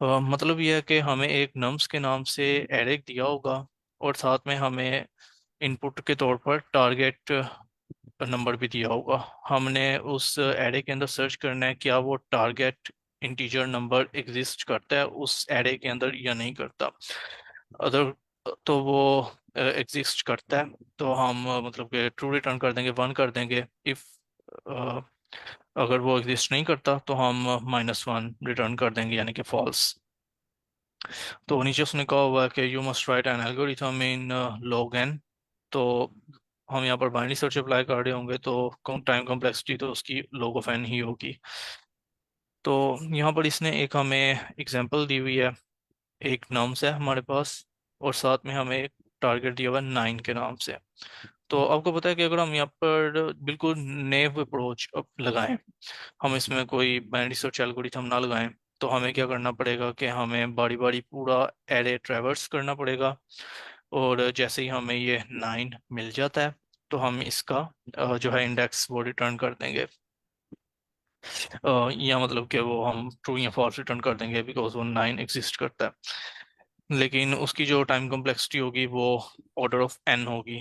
मतलब यह है कि हमें एक नम्स के नाम से एरे दिया होगा, और साथ में हमें इनपुट के तौर पर टारगेट नंबर भी दिया होगा। हमने उस एरे के अंदर सर्च करना है क्या वो टारगेट इंटीजर नंबर एग्जिस्ट करता है उस एरे के अंदर या नहीं करता। अदर तो वो एग्जिस्ट करता है तो हम मतलब कि ट्रू रिटर्न कर देंगे, 1 कर देंगे। इफ अगर वो एग्जिस्ट नहीं करता तो हम -1 रिटर्न कर देंगे, यानी कि फॉल्स। तो नीचे उसने कहा हुआ है कि you must write an algorithm in log n। तो हम यहाँ पर बाइनरी सर्च अप्लाई कर रहे होंगे तो टाइम कॉम्प्लेक्सिटी तो उसकी log of n ही होगी। तो यहाँ पर इसने एक हमें एग्जांपल दी हुई है। एक नम्स है हमारे पास, और साथ में हमें एक टारगेट दिया हुआ है 9 के नाम से। तो आपको पता है कि अगर हम यहाँ पर बिल्कुल नेव अप्रोच लगाएं, हम इसमें कोई बाइनरी सर्च एल्गोरिथम ना लगाएं, तो हमें क्या करना पड़ेगा कि हमें बारी बारी पूरा एरे ट्रैवर्स करना पड़ेगा। और जैसे ही हमें ये 9 मिल जाता है तो हम इसका जो है इंडेक्स वो रिटर्न कर देंगे। या मतलब कि वो हम ट्रू या फॉल्स रिटर्न कर देंगे बिकॉज वो 9 एग्जिस्ट करता है। लेकिन उसकी जो टाइम कॉम्प्लेक्सिटी होगी वो ऑर्डर ऑफ एन होगी,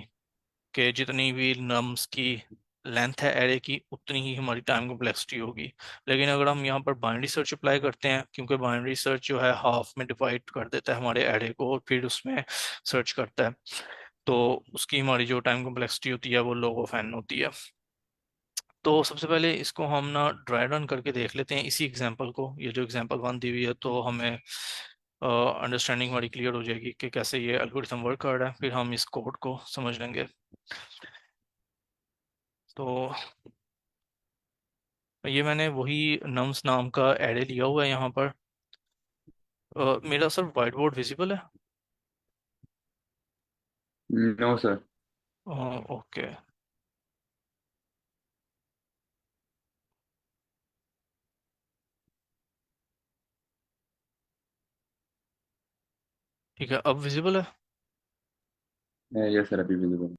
कि जितनी भी नम्स की लेंथ है एरे की उतनी ही हमारी टाइम कॉम्प्लेक्सिटी होगी। लेकिन अगर हम यहाँ पर बाइनरी सर्च अप्लाई करते हैं, क्योंकि बाइनरी सर्च जो है हाफ में डिवाइड कर देता है हमारे एरे को और फिर उसमें सर्च करता है, तो उसकी हमारी जो टाइम कॉम्प्लेक्सिटी होती है वो log ऑफ n होती है। तो सबसे पहले इसको हम ना ड्राई रन करके देख लेते हैं इसी एग्जांपल को। ये जो एग्जांपल 1 दी हुई है तो हमें अंडरस्टैंडिंग हमारी क्लियर हो जाएगी कि कैसे ये एल्गोरिथम वर्क कर रहा है, फिर हम इस कोड को समझ लेंगे। तो ये मैंने वही नम्स नाम का एरे लिया हुआ है यहाँ पर। मेरा सर वाइट बोर्ड विजिबल है? No sir. ओके, ठीक है, अब विजिबल है। यस सर, अभी विजिबल।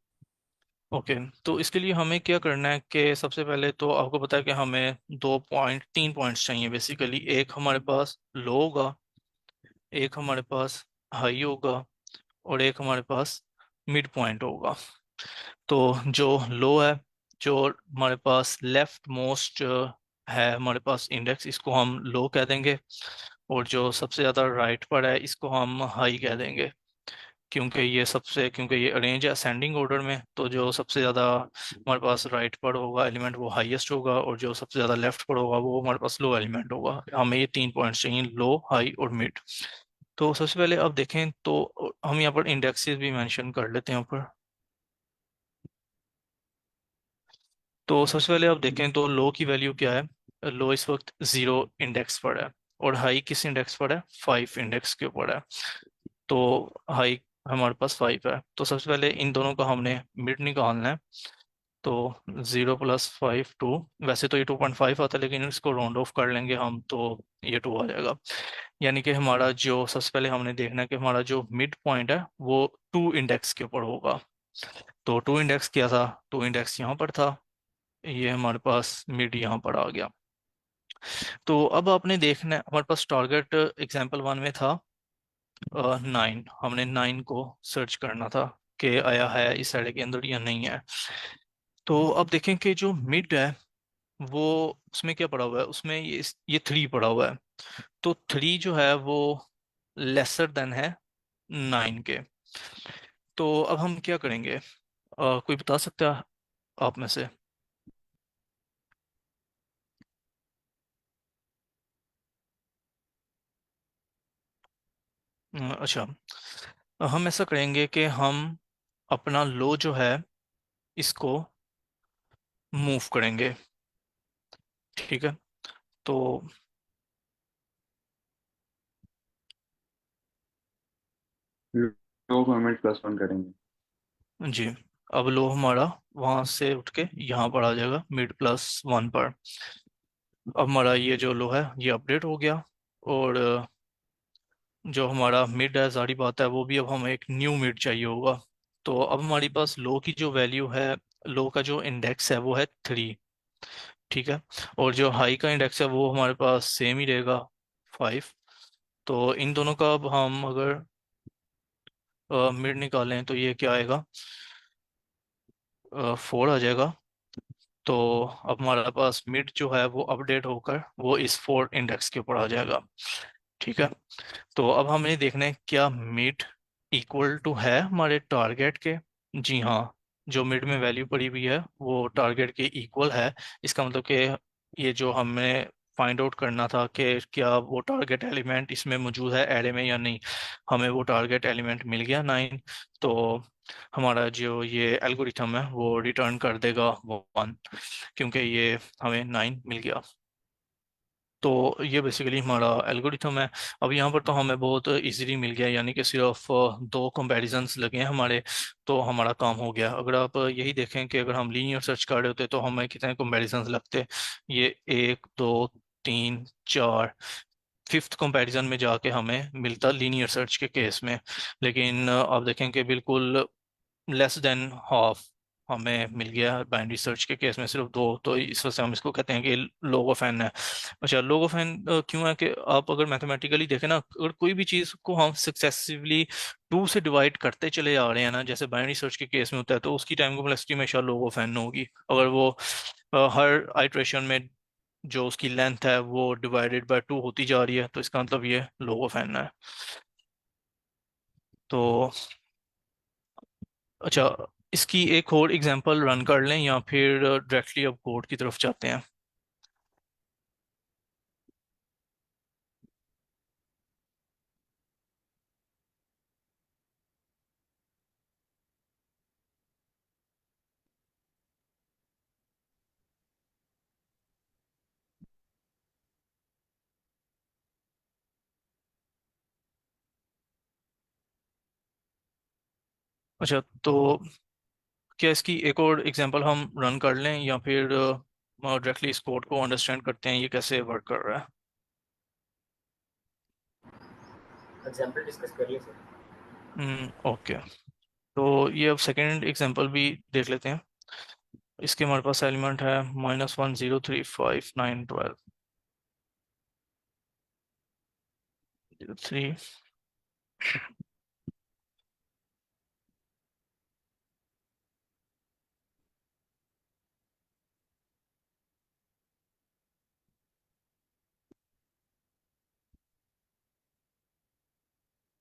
ओके, तो इसके लिए हमें क्या करना है कि सबसे पहले तो आपको पता है कि हमें 3 पॉइंट्स चाहिए बेसिकली। एक हमारे पास लो होगा, एक हमारे पास हाई होगा, और एक हमारे पास मिड पॉइंट होगा। तो जो लो है, जो हमारे पास लेफ्ट मोस्ट है हमारे पास इंडेक्स, इसको हम लो कह देंगे। और जो सबसे ज़्यादा राइट पर है इसको हम हाई कह देंगे, क्योंकि ये अरेंज है असेंडिंग ऑर्डर में, तो जो सबसे ज़्यादा हमारे पास राइट पर होगा एलिमेंट वो हाईएस्ट होगा, और जो सबसे ज़्यादा लेफ्ट पर होगा वो हमारे पास लो एलिमेंट होगा। हमें ये 3 पॉइंट्स चाहिए, लो, हाई और मिड। तो सबसे पहले अब देखें तो हम यहाँ पर इंडेक्सेस भी मेंशन कर लेते हैं यहाँ पर। तो सबसे पहले आप देखें तो लो की वैल्यू क्या है। लो इस वक्त 0 इंडेक्स पर है, और हाई किस इंडेक्स पर है, 5 इंडेक्स के ऊपर है। तो हाई हमारे पास 5 है, तो सबसे पहले इन दोनों का हमने मिड निकालना है। तो 0 + 5 2, वैसे तो ये 2.5 आता है लेकिन इसको राउंड ऑफ कर लेंगे हम तो ये 2 आ जाएगा। यानी कि हमारा जो सबसे पहले हमने देखना है कि हमारा जो मिड पॉइंट है वो 2 इंडेक्स के ऊपर होगा। तो 2 इंडेक्स क्या था, 2 इंडेक्स यहाँ पर था, ये हमारे पास मिड यहाँ पर आ गया। तो अब आपने देखना है हमारे पास टारगेट एग्जाम्पल 1 में था 9, हमने 9 को सर्च करना था कि आया है इस एरे के अंदर या नहीं है। तो अब देखें कि जो मिड है वो उसमें क्या पड़ा हुआ है, उसमें ये 3 पड़ा हुआ है। तो 3 जो है वो लेसर देन है 9 के। तो अब हम क्या करेंगे, कोई बता सकता है आप में से? अच्छा, हम ऐसा करेंगे कि हम अपना लो जो है इसको मूव करेंगे, ठीक है। तो लो को हम +1 करेंगे। जी, अब लो हमारा वहां से उठ के यहाँ पर आ जाएगा मिड +1 पर। अब हमारा ये जो लो है ये अपडेट हो गया, और जो हमारा मिड है जारी बात है वो भी अब हमें एक न्यू मिड चाहिए होगा। तो अब हमारे पास लो की जो वैल्यू है, लो का जो इंडेक्स है वो है 3, ठीक है। और जो हाई का इंडेक्स है वो हमारे पास सेम ही रहेगा 5। तो इन दोनों का अब हम अगर मिड निकालें तो ये क्या आएगा, 4 आ जाएगा। तो अब हमारे पास मिड जो है वो अपडेट होकर वो इस 4 इंडेक्स के ऊपर आ जाएगा, ठीक है। तो अब हमें देखना है क्या मिड इक्वल टू है हमारे टारगेट के। जी हाँ, जो मिड में वैल्यू पड़ी हुई है वो टारगेट के इक्वल है। इसका मतलब कि ये जो हमें फाइंड आउट करना था कि क्या वो टारगेट एलिमेंट इसमें मौजूद है एरे में या नहीं, हमें वो टारगेट एलिमेंट मिल गया 9। तो हमारा जो ये एल्गोरिथम है वो रिटर्न कर देगा 1, क्योंकि ये हमें 9 मिल गया। तो ये बेसिकली हमारा एल्गोरिथम है। अब यहाँ पर तो हमें बहुत इजीली मिल गया, यानी कि सिर्फ 2 कंपैरिजंस लगे हैं हमारे, तो हमारा काम हो गया। अगर आप यही देखें कि अगर हम लीनियर सर्च कर रहे होते तो हमें कितने कंपैरिजंस लगते, ये 1 2 3 4, फिफ्थ कंपैरिजन में जाके हमें मिलता लीनियर सर्च के केस में। लेकिन आप देखें कि बिल्कुल लेस देन हाफ हमें मिल गया बाइनरी सर्च के केस में, सिर्फ 2। तो इस वजह से हम इसको कहते हैं कि log of n है। अच्छा, log of n क्यों है कि आप अगर मैथमेटिकली देखें ना, अगर कोई भी चीज़ को हम सक्सेसिवली 2 से डिवाइड करते चले आ रहे हैं ना, जैसे बाइनरी सर्च के केस में होता है, तो उसकी टाइम कॉम्प्लेक्सिटी हमेशा log of n होगी। अगर वो हर आइट्रेशन में जो उसकी लेंथ है वो डिवाइडेड बाय 2 होती जा रही है, तो इसका मतलब ये log of n है। तो अच्छा, इसकी एक और एग्जांपल रन कर लें या फिर डायरेक्टली अब कोड की तरफ जाते हैं? अच्छा, तो क्या इसकी एक और एग्जांपल हम रन कर लें या फिर डायरेक्टली इस कोड को अंडरस्टैंड करते हैं ये कैसे वर्क कर रहा है? एग्जाम्पल डिस्कस करिए सर। ओके, तो ये अब सेकेंड एग्जांपल भी देख लेते हैं। इसके हमारे पास एलिमेंट है -1 0 3 5 9 12 3।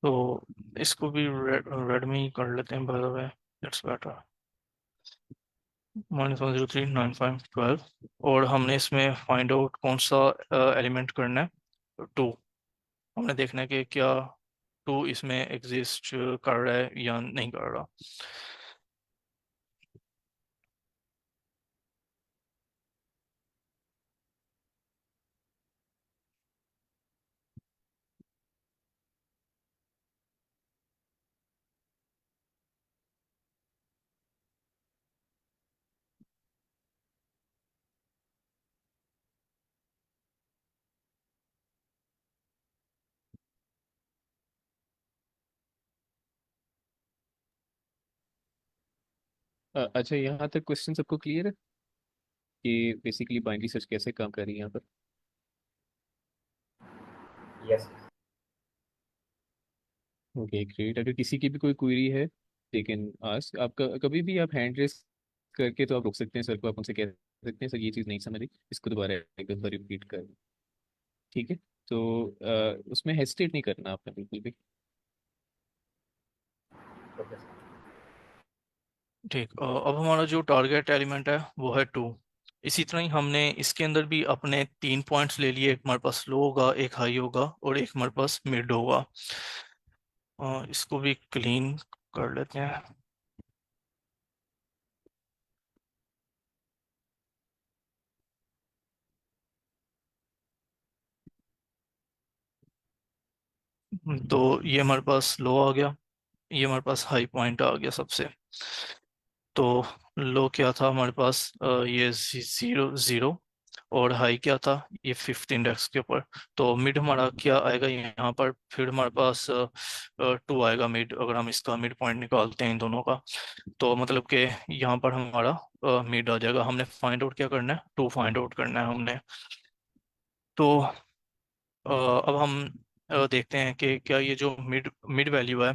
तो इसको भी रेड में ही कर लेते हैं, by the way that's better. -1 0 3 9 5 12, और हमने इसमें फाइंड आउट कौन सा एलिमेंट करना है, 2। हमने देखना है कि क्या 2 इसमें एग्जिस्ट कर रहा है या नहीं कर रहा। अच्छा, यहाँ तक क्वेश्चन सबको क्लियर है कि बेसिकली बाइनरी सर्च कैसे काम कर रही है यहाँ पर? यस। Okay great. अगर किसी की भी कोई क्वेरी है, लेकिन आज आपका कभी भी आप हैंड रेस करके तो आप रुक सकते हैं सर को, आप उनसे कह सकते हैं सर ये चीज़ नहीं समझ, इसको दोबारा एक बार रिपीट कर। ठीक है। तो उसमें हेजिटेट नहीं करना आपने बिल्कुल भी। Okay sir. ठीक, अब हमारा जो टारगेट एलिमेंट है वो है 2। इसी तरह ही हमने इसके अंदर भी अपने 3 पॉइंट्स ले लिए, एक हमारे पास लो होगा, एक हाई होगा और एक हमारे पास मिड होगा। इसको भी क्लीन कर लेते हैं। तो ये हमारे पास लो आ गया, ये हमारे पास हाई पॉइंट आ गया सबसे। तो लो क्या था हमारे पास, ये 0 0, और हाई क्या था, ये 5th इंडेक्स के ऊपर। तो मिड हमारा क्या आएगा यहाँ पर, फिर हमारे पास 2 आएगा मिड, अगर हम इसका मिड पॉइंट निकालते हैं इन दोनों का। तो मतलब कि यहाँ पर हमारा मिड आ जाएगा। हमने फाइंड आउट क्या करना है, 2 फाइंड आउट करना है हमने। तो अब हम देखते हैं कि क्या ये जो मिड मिड वैल्यू है,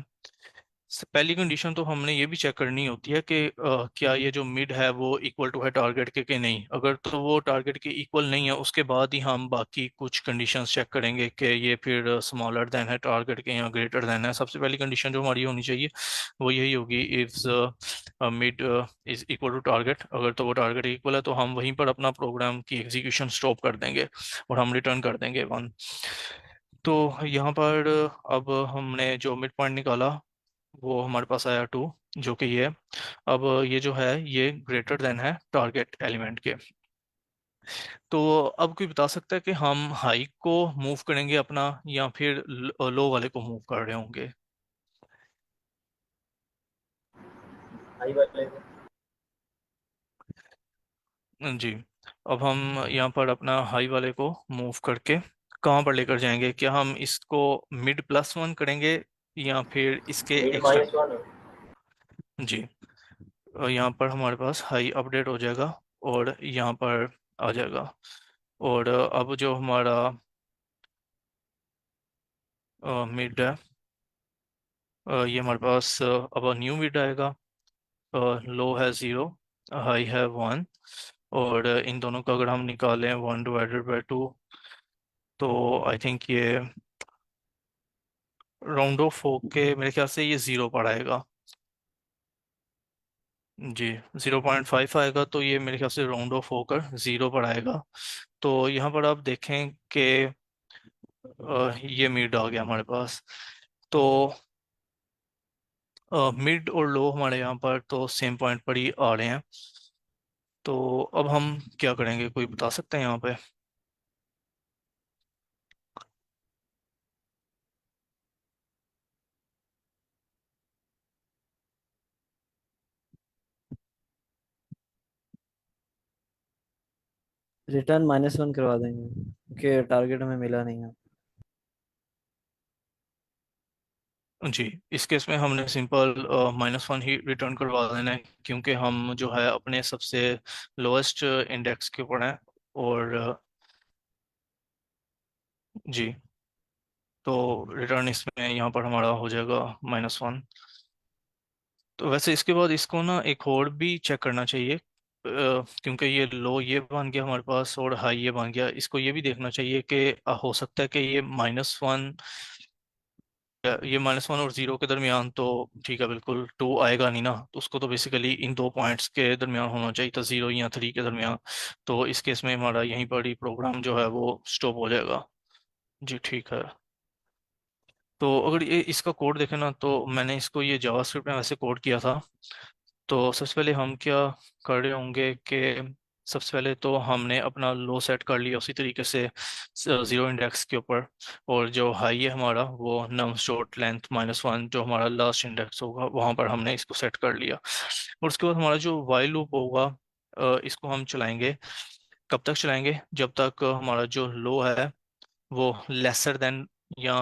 पहली कंडीशन तो हमने ये भी चेक करनी होती है कि क्या ये जो मिड है वो इक्वल टू है टारगेट के कि नहीं। अगर तो वो टारगेट के इक्वल नहीं है, उसके बाद ही हम बाकी कुछ कंडीशंस चेक करेंगे कि ये फिर स्मॉलर देन है टारगेट के या ग्रेटर देन है। सबसे पहली कंडीशन जो हमारी होनी चाहिए वो यही होगी, if mid is equal to target. अगर तो वो टारगेट इक्वल है तो हम वहीं पर अपना प्रोग्राम की एग्जीक्यूशन स्टॉप कर देंगे और हम रिटर्न कर देंगे 1। तो यहाँ पर अब हमने जो मिड पॉइंट निकाला वो हमारे पास आया 2, जो कि ये अब ये जो है ये ग्रेटर देन है टारगेट एलिमेंट के। तो अब कोई बता सकता है कि हम हाई को मूव करेंगे अपना या फिर लो वाले को मूव कर रहे होंगे? हाई वाले को। जी, अब हम यहाँ पर अपना हाई वाले को मूव करके कहाँ पर लेकर जाएंगे? क्या हम इसको मिड+1 करेंगे या फिर इसके मिड एक्स्ट्रा? -1। जी, यहाँ पर हमारे पास हाई अपडेट हो जाएगा और यहाँ पर आ जाएगा। और अब जो हमारा मिड है, ये हमारे पास अब न्यू मिड आएगा। लो है 0, हाई है 1, और इन दोनों का अगर हम निकालें 1/2, तो आई थिंक ये राउंड ऑफ होके मेरे ख्याल से ये 0 पर आएगा। जी, 0.5 आएगा, तो ये मेरे ख्याल से राउंड ऑफ होकर 0 पर आएगा। तो यहाँ पर आप देखें कि ये मिड आ गया हमारे पास। तो मिड और लो हमारे यहाँ पर तो सेम पॉइंट पर ही आ रहे हैं। तो अब हम क्या करेंगे, कोई बता सकते हैं यहाँ पे? रिटर्न -1 करवा देंगे क्योंकि टारगेट हमें मिला नहीं है। जी, इस केस में हमने सिंपल -1 ही रिटर्न करवा देना है, क्योंकि हम जो है अपने सबसे लोएस्ट इंडेक्स के ऊपर हैं। और जी, तो रिटर्न इसमें यहाँ पर हमारा हो जाएगा -1। तो वैसे इसके बाद इसको ना एक और भी चेक करना चाहिए, क्योंकि ये लो ये बन गया हमारे पास और हाई ये बन गया। इसको ये भी देखना चाहिए कि हो सकता है कि ये -1, ये -1 और 0 के दरमियान तो ठीक है, बिल्कुल 2 आएगा नहीं ना, तो उसको तो बेसिकली इन 2 पॉइंट्स के दरमियान होना चाहिए था, 0 या 3 के दरमियान। तो इस केस में हमारा यहीं पर ही प्रोग्राम जो है वो स्टॉप हो जाएगा। जी ठीक है। तो अगर ये इसका कोड देखें ना, तो मैंने इसको ये जावास्क्रिप्ट में वैसे कोड किया था। तो सबसे पहले हम क्या कर रहे होंगे कि सबसे पहले तो हमने अपना लो सेट कर लिया उसी तरीके से 0 इंडेक्स के ऊपर। और जो हाई है हमारा वो नम शॉर्ट लेंथ -1, जो हमारा लास्ट इंडेक्स होगा वहाँ पर हमने इसको सेट कर लिया। और उसके बाद हमारा जो वाइल लूप होगा, इसको हम चलाएंगे। कब तक चलाएंगे? जब तक हमारा जो लो है वो लेसर देन या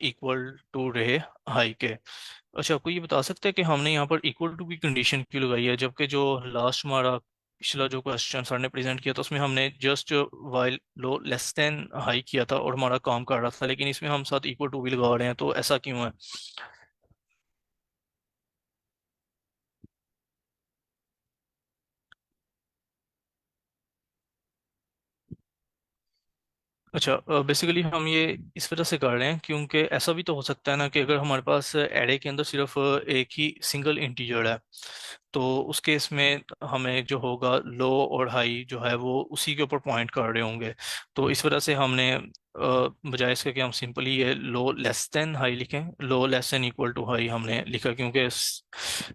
इक्वल टू रहे हाई के। अच्छा, आपको ये बता सकते हैं कि हमने यहाँ पर इक्वल टू की कंडीशन क्यों लगाई है, जबकि जो लास्ट हमारा पिछला जो क्वेश्चन सर ने प्रेजेंट किया था उसमें हमने जस्ट वाइल लो लेस देन हाई किया था और हमारा काम कर रहा था, लेकिन इसमें हम साथ इक्वल टू भी लगा रहे हैं, तो ऐसा क्यों है? अच्छा, बेसिकली हम ये इस वजह से कर रहे हैं क्योंकि ऐसा भी तो हो सकता है ना कि अगर हमारे पास एरे के अंदर सिर्फ एक ही सिंगल इंटीजर है, तो उस केस में हमें जो होगा लो और हाई जो है वो उसी के ऊपर पॉइंट कर रहे होंगे। तो इस वजह से हमने बजाय इसके कि हम सिंपली ये लो लेस देन हाई लिखें, low less than equal to high हमने लिखा, क्योंकि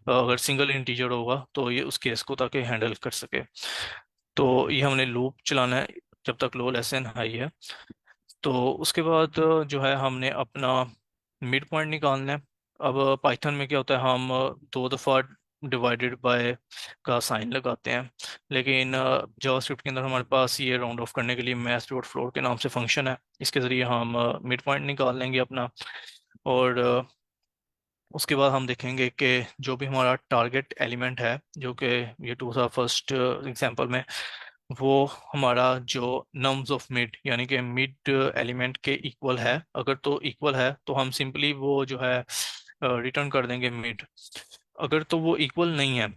अगर सिंगल इंटीजर होगा तो ये उस केस को ताकि हैंडल कर सके। तो ये हमने लूप चलाना है जब तक लो लेस देन हाई है। तो उसके बाद जो है हमने अपना मिड पॉइंट निकालना है। अब पाइथन में क्या होता है, हम दो दफ़ा डिवाइडेड बाय का साइन लगाते हैं, लेकिन जावास्क्रिप्ट के अंदर हमारे पास ये राउंड ऑफ करने के लिए मैथ डॉट फ्लोट के नाम से फंक्शन है, इसके ज़रिए हम मिड पॉइंट निकाल लेंगे अपना। और उसके बाद हम देखेंगे कि जो भी हमारा टारगेट एलिमेंट है, जो कि ये टू था फर्स्ट एग्जांपल में, वो हमारा जो नम्स ऑफ मिड यानी कि मिड एलिमेंट के इक्वल है। अगर तो इक्वल है तो हम सिंपली वो जो है रिटर्न कर देंगे मिड। अगर तो वो इक्वल नहीं है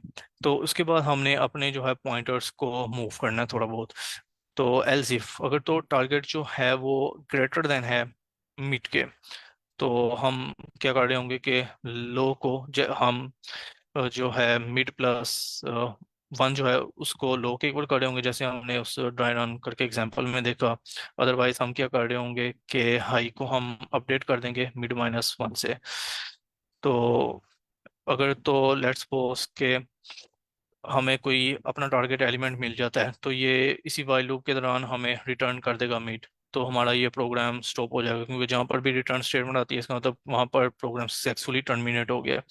तो उसके बाद हमने अपने जो है पॉइंटर्स को मूव करना है थोड़ा बहुत। तो एल्स इफ अगर तो टारगेट जो है वो ग्रेटर देन है मिड के, तो हम क्या कर रहे होंगे कि लो को हम जो है मिड प्लस वन जो है उसको लो के इक्वल कर रहे होंगे, जैसे हमने उस ड्राई रन करके एग्जांपल में देखा। अदरवाइज हम क्या कर रहे होंगे कि हाई को हम अपडेट कर देंगे मिड माइनस वन से। तो अगर तो लेट्स सपोज के हमें कोई अपना टारगेट एलिमेंट मिल जाता है, तो ये इसी वाइल लूप के दौरान हमें रिटर्न कर देगा मीट। तो हमारा ये प्रोग्राम स्टॉप हो जाएगा, क्योंकि जहाँ पर भी रिटर्न स्टेटमेंट आती है इसका मतलब वहाँ पर प्रोग्राम सक्सेसफुली टर्मिनेट हो गया है।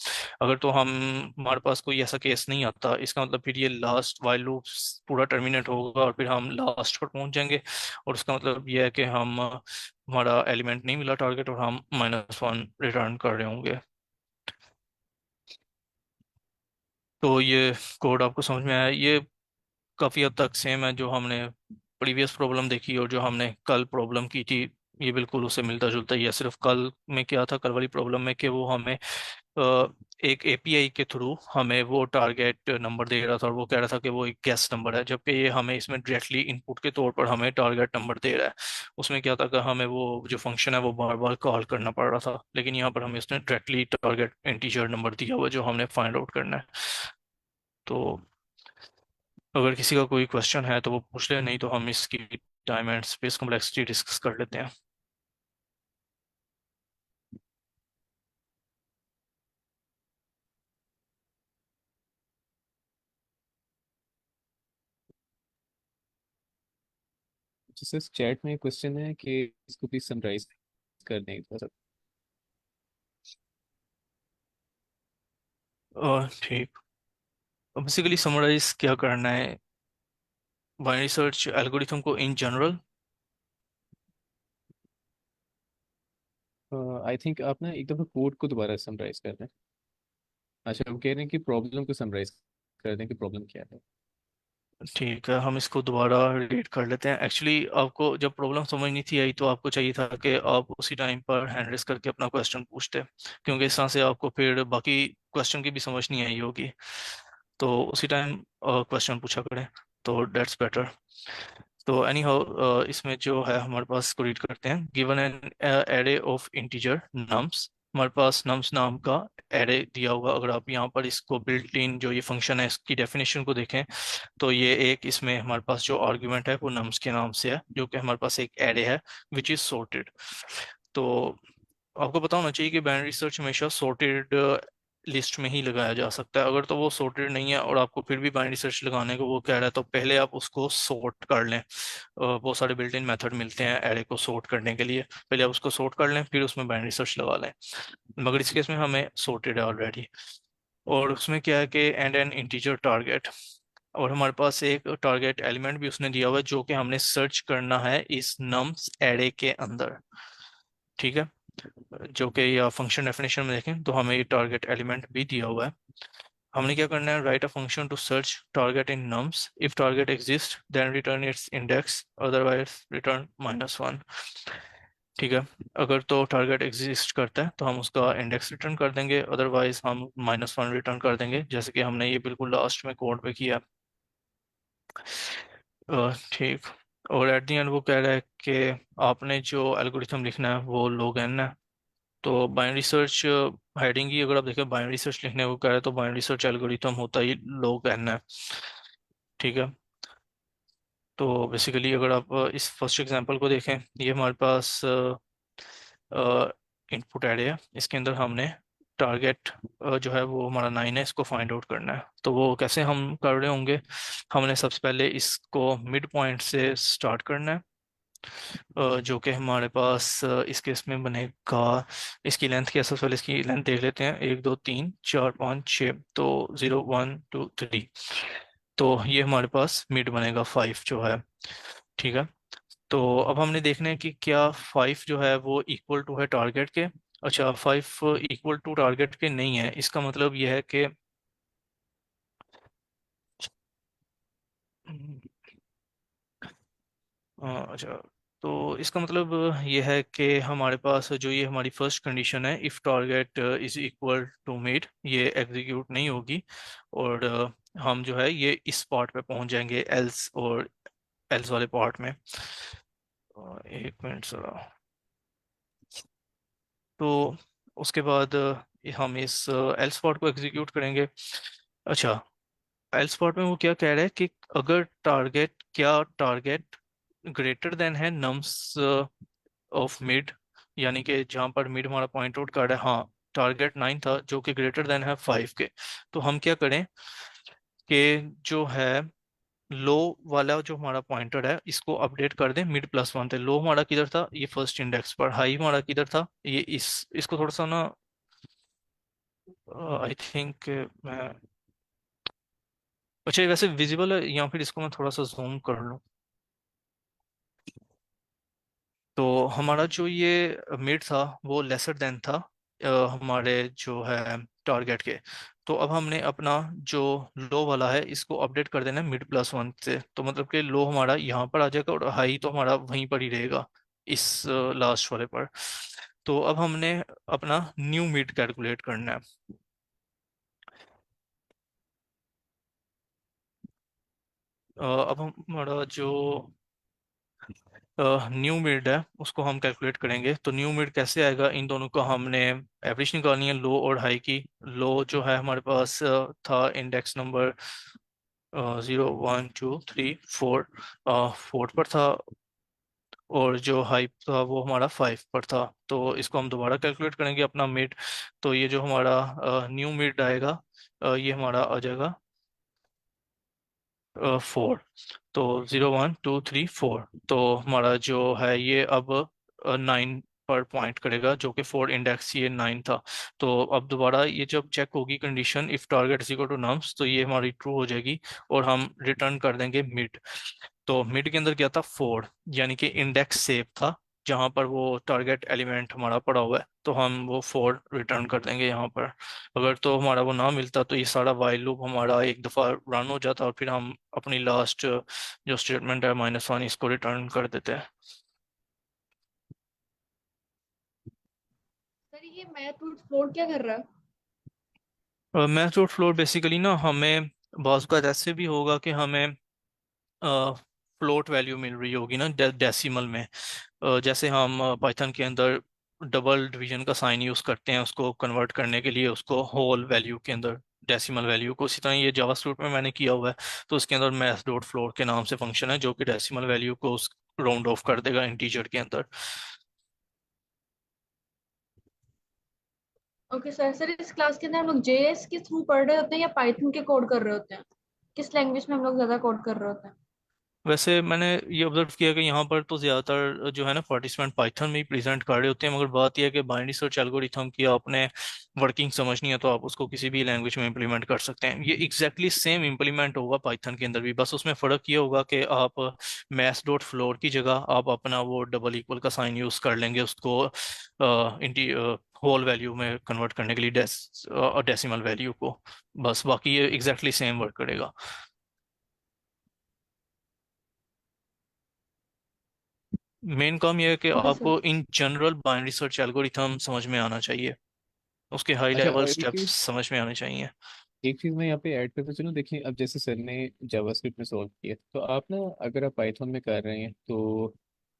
अगर तो हम हमारे पास कोई ऐसा केस नहीं आता, इसका मतलब फिर ये लास्ट वाइल लूप पूरा टर्मिनेट होगा और फिर हम लास्ट पर पहुँच जाएंगे, और उसका मतलब ये है कि हम हमारा एलिमेंट नहीं मिला टारगेट और हम माइनस वन रिटर्न कर रहे होंगे। तो ये कोड आपको समझ में आया? ये काफ़ी हद तक सेम है जो हमने प्रीवियस प्रॉब्लम देखी और जो हमने कल प्रॉब्लम की थी, ये बिल्कुल उससे मिलता जुलता ही है। सिर्फ कल में क्या था, कल वाली प्रॉब्लम में कि वो हमें एक एपीआई के थ्रू हमें वो टारगेट नंबर दे रहा था और वो कह रहा था कि वो एक गेस नंबर है, जबकि ये हमें इसमें डायरेक्टली इनपुट के तौर पर हमें टारगेट नंबर दे रहा है। उसमें क्या था कि हमें वो जो फंक्शन है वो बार बार कॉल करना पड़ रहा था, लेकिन यहाँ पर हमें इसने डायरेक्टली टारगेट इंटीजर नंबर दिया हुआ है जो हमने फाइंड आउट करना है। तो अगर किसी का कोई क्वेश्चन है तो वो पूछ ले, नहीं तो हम इसकी time and space complexity discuss कर लेते हैं। जैसे चैट में क्वेश्चन है कि इसको प्लीज समराइज कर दें थोड़ा सा। ठीक, बेसिकली समराइज क्या करना है बाइनरी सर्च एल्गोरिथम को इन जनरल? आई थिंक आप ना एक दफ़ा कोड को दोबारा समराइज कर दें। अच्छा, हम कह रहे हैं कि प्रॉब्लम को समराइज कर दें कि प्रॉब्लम क्या है। ठीक है, हम इसको दोबारा रीड कर लेते हैं। एक्चुअली आपको जब प्रॉब्लम समझ नहीं थी आई तो आपको चाहिए था कि आप उसी टाइम पर हैंड रेस करके अपना क्वेश्चन पूछते, क्योंकि इस तरह से आपको फिर बाकी क्वेश्चन की भी समझ नहीं आई होगी। तो उसी टाइम क्वेश्चन पूछा करें, तो डेट्स बेटर। तो एनी हाउ इसमें जो है हमारे पास इसको रीड करते हैं। Given an array of integer nums, हमारे पास नम्स नाम का एरे दिया हुआ। अगर आप यहाँ पर इसको बिल्ट इन जो ये फंक्शन है इसकी डेफिनेशन को देखें, तो ये एक इसमें हमारे पास जो आर्ग्यूमेंट है वो नम्स के नाम से है, जो कि हमारे पास एक एरे है विच इज सॉर्टेड। तो आपको पता होना चाहिए कि बाइनरी सर्च हमेशा सॉर्टेड लिस्ट में ही लगाया जा सकता है। अगर तो वो सॉर्टेड नहीं है और आपको फिर भी बाइनरी सर्च लगाने को वो कह रहा है, तो पहले आप उसको सॉर्ट कर लें। बहुत सारे बिल्ट इन मेथड मिलते हैं एरे को सॉर्ट करने के लिए, पहले आप उसको सॉर्ट कर लें फिर उसमें बाइनरी सर्च लगा लें। मगर इस केस में हमें सॉर्टेड है ऑलरेडी। और उसमें क्या है कि एंड एन इंटीजर टारगेट, और हमारे पास एक टारगेट एलिमेंट भी उसने दिया हुआ है जो कि हमने सर्च करना है इस नम्स एरे के अंदर। ठीक है, जो कि या फंक्शन डेफिनेशन में देखें तो हमें ये टारगेट एलिमेंट भी दिया हुआ है। हमने क्या करना है, write a function to search target in nums, if target exist then return its index, otherwise return -1। ठीक है, अगर तो टारगेट एग्जिस्ट करता है तो हम उसका इंडेक्स रिटर्न कर देंगे, अदरवाइज हम -1 रिटर्न कर देंगे, जैसे कि हमने ये बिल्कुल लास्ट में कोड पे किया। ठीक। और एट द एंड वो कह रहा है कि आपने जो एल्गोरिथम लिखना है वो log n है। तो बाइनरी सर्च हेडिंग ही अगर आप देखें, बाइनरी सर्च लिखने को कह रहे हैं तो बाइनरी सर्च एल्गोरिथम होता ही log n है। ठीक है, तो बेसिकली अगर आप इस फर्स्ट एग्जांपल को देखें, ये हमारे पास इनपुट एरे है, इसके अंदर हमने टारगेट जो है वो हमारा 9 है, इसको फाइंड आउट करना है। तो वो कैसे हम कर रहे होंगे, हमने सबसे पहले इसको मिड पॉइंट से स्टार्ट करना है, जो कि हमारे पास इस केस में बनेगा। इसकी लेंथ क्या है, सबसे पहले इसकी लेंथ देख लेते हैं, 1 2 3 4 5 6, तो 0 1 2 3, तो ये हमारे पास मिड बनेगा 5 जो है। ठीक है, तो अब हमने देखना है कि क्या 5 जो है वो इक्वल टू है टारगेट के। अच्छा, 5 इक्वल टू टारगेट के नहीं है, इसका मतलब यह है कि अच्छा, तो इसका मतलब ये है कि हमारे पास जो ये हमारी फर्स्ट कंडीशन है, if target is equal to mid, ये एग्जीक्यूट नहीं होगी, और हम जो है ये इस पार्ट पे पहुंच जाएंगे एल्स, और एल्स वाले पार्ट में। एक मिनट जरा। तो उसके बाद हम इस एल्स पार्ट को एग्जीक्यूट करेंगे। अच्छा, एल्स पार्ट में वो क्या कह रहा है कि अगर टारगेट, क्या टारगेट ग्रेटर देन है नम्स ऑफ मिड, यानी कि जहाँ पर मिड हमारा पॉइंट आउट कर रहा है, हाँ टारगेट 9 था जो कि ग्रेटर देन है 5 के, तो हम क्या करें कि जो है लो वाला जो हमारा पॉइंटर है इसको अपडेट कर दें मिड +1 पे। लो हमारा किधर था, ये फर्स्ट इंडेक्स पर, हाई हमारा किधर था, ये इस इसको थोड़ा सा ना, आई थिंक मैं, अच्छा ये वैसे विजिबल है या फिर इसको मैं थोड़ा सा जूम कर लूँ। तो हमारा जो ये मिड था वो लेसर देन था हमारे जो है टारगेट के। तो अब हमने अपना जो लो वाला है इसको अपडेट कर देना है मिड +1 से, तो मतलब कि लो हमारा यहाँ पर आ जाएगा और हाई तो हमारा वहीं पर ही रहेगा, इस लास्ट वाले पर। तो अब हमने अपना न्यू मिड कैलकुलेट करना है। अब हमारा जो न्यू मिड है उसको हम कैलकुलेट करेंगे। तो न्यू मिड कैसे आएगा, इन दोनों को हमने एवरेज निकालनी है, लो और हाई की। लो जो है हमारे पास था इंडेक्स नंबर 0 1 2 3 4, 4 पर था, और जो हाई था वो हमारा 5 पर था। तो इसको हम दोबारा कैलकुलेट करेंगे अपना मिड। तो ये जो हमारा न्यू मिड आएगा, ये हमारा आ जाएगा 4। तो 0 1 2 3 4, तो हमारा जो है ये अब 9 पर पॉइंट करेगा, जो कि 4 इंडेक्स, ये 9 था। तो अब दोबारा ये जब चेक होगी condition, if target is equal to nums, तो ये हमारी ट्रू हो जाएगी और हम रिटर्न कर देंगे मिड। तो मिड के अंदर क्या था, 4, यानी कि इंडेक्स सेव था जहाँ पर वो टारगेट एलिमेंट हमारा पड़ा हुआ है, तो हम वो 4 रिटर्न कर देंगे यहाँ पर। अगर तो हमारा वो ना मिलता तो ये सारा वाइल लूप हमारा एक दफ़ा रन हो जाता और फिर हम अपनी लास्ट जो स्टेटमेंट है -1, इसको रिटर्न कर देते हैं। सर ये मैथ रूट फ्लोट क्या कर रहा मैथ डॉट फ्लोट बेसिकली ना, हमें बाज़ का ऐसे भी होगा कि हमें फ्लोट वैल्यू मिल रही होगी ना डेसिमल में। जैसे हम पाइथन के अंदर डबल डिवीजन का साइन यूज़ करते हैं उसको कन्वर्ट करने के लिए, उसको होल वैल्यू के अंदर डेसिमल वैल्यू को, उसी तरह ये जावास्क्रिप्ट में मैंने किया हुआ है। तो उसके अंदर मैथ डॉट फ्लोट के नाम से फंक्शन है जो कि डेसिमल वैल्यू को उस राउंड ऑफ कर देगा इंटीजर के अंदर। Okay sir. सर इस क्लास के अंदर हम लोग जेएस के थ्रू पढ़ रहे होते हैं या पाइथन के कोड कर रहे होते हैं? किस लैंग्वेज में हम लोग ज्यादा कोड कर रहे होते हैं? वैसे मैंने ये ऑब्जर्व किया कि यहाँ पर तो ज़्यादातर जो है ना पार्टिसिपेंट पाइथन में ही प्रेजेंट कर रहे होते हैं, मगर बात यह है कि बाइनरी सर्च एल्गोरिथम की आपने वर्किंग समझनी है तो आप उसको किसी भी लैंग्वेज में इम्प्लीमेंट कर सकते हैं। ये एग्जैक्टली सेम इम्प्लीमेंट होगा पाइथन के अंदर भी, बस उसमें फ़र्क ये होगा कि आप मैथ्स डॉट फ्लोर की जगह आप अपना वो डबल इक्वल का साइन यूज़ कर लेंगे उसको इंटी होल वैल्यू में कन्वर्ट करने के लिए, डेसिमल वैल्यू को। बस बाकी ये एग्जैक्टली सेम वर्क करेगा। मेन काम यह है कि ओके सर। आपको in general binary search algorithm समझ में आना चाहिए, उसके हाई अच्छा लेवल एक स्टेप्स चीज, समझ में आने चाहिए। एक चीज मैं यहाँ पे ऐड करता चलूँ। देखिए अब जैसे सर ने जावास्क्रिप्ट में सॉल्व किया, तो आप ना अगर आप पाइथन में कर रहे हैं तो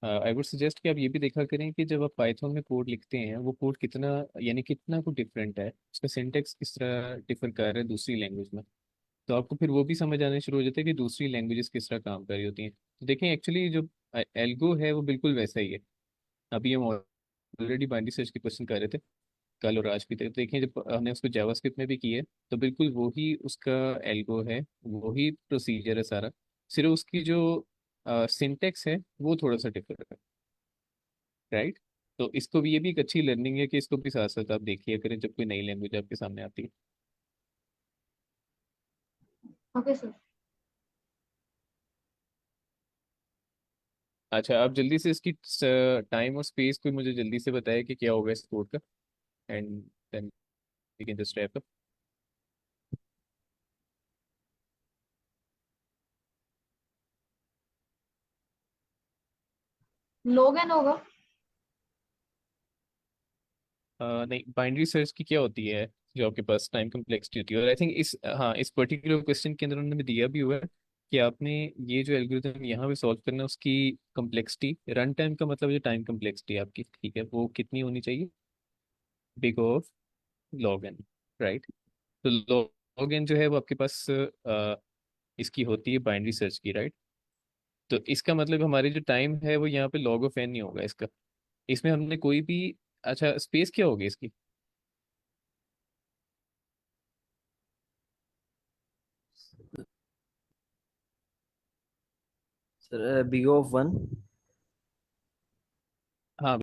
आई वुड सजेस्ट कि आप ये भी देखा करें कि जब आप पाइथन में कोड लिखते हैं वो कोड कितना, यानी कितना को डिफरेंट है, उसका सिंटेक्स किस तरह डिफर कर रहा है दूसरी लैंग्वेज में। तो आपको फिर वो भी समझ आने शुरू हो जाता है कि दूसरी लैंग्वेजेस किस तरह काम कर रही होती हैं। तो देखें एक्चुअली जो एल्गो है वो बिल्कुल वैसा ही है। अभी हम ऑलरेडी बाइनरी सर्च के क्वेश्चन कर रहे थे कल और आज भी थे। तो देखें जब हमने उसको जावास्क्रिप्ट में भी किया है तो बिल्कुल वही उसका एल्गो है, वही प्रोसीजर है सारा। सिर्फ उसकी जो सिंटेक्स है वो थोड़ा सा डिफरेंट है, राइट। तो इसको भी, ये भी एक अच्छी लर्निंग है कि इसको भी साथ साथ आप देखिए करें जब कोई नई लैंग्वेज आपके सामने आती है। Okay sir. अच्छा आप जल्दी से इसकी टाइम और स्पेस को मुझे जल्दी से बताया कि क्या होगा इस कोड का, and then we can just wrap up. Log n होगा। नहीं, बाइनरी सर्च की क्या होती है जो आपके पास टाइम कम्प्लेक्सिटी होती है। और आई थिंक इस, हाँ, इस पर्टिकुलर क्वेश्चन के अंदर उन्होंने दिया भी हुआ है कि आपने ये जो एल्गोरिथम यहाँ पे सॉल्व करना है उसकी कम्प्लेक्सिटी, रन टाइम का मतलब जो टाइम कम्प्लेक्सिटी आपकी, ठीक है, वो कितनी होनी चाहिए, big of log n, right. तो लॉग एन जो है वो आपके पास इसकी होती है बाइनरी सर्च की, राइट। तो इसका मतलब हमारी जो टाइम है वो यहाँ पे लॉग ऑफ एन नहीं होगा इसका। इसमें हमने कोई भी, अच्छा स्पेस क्या होगी इसकी। Sir big of 1। हाँ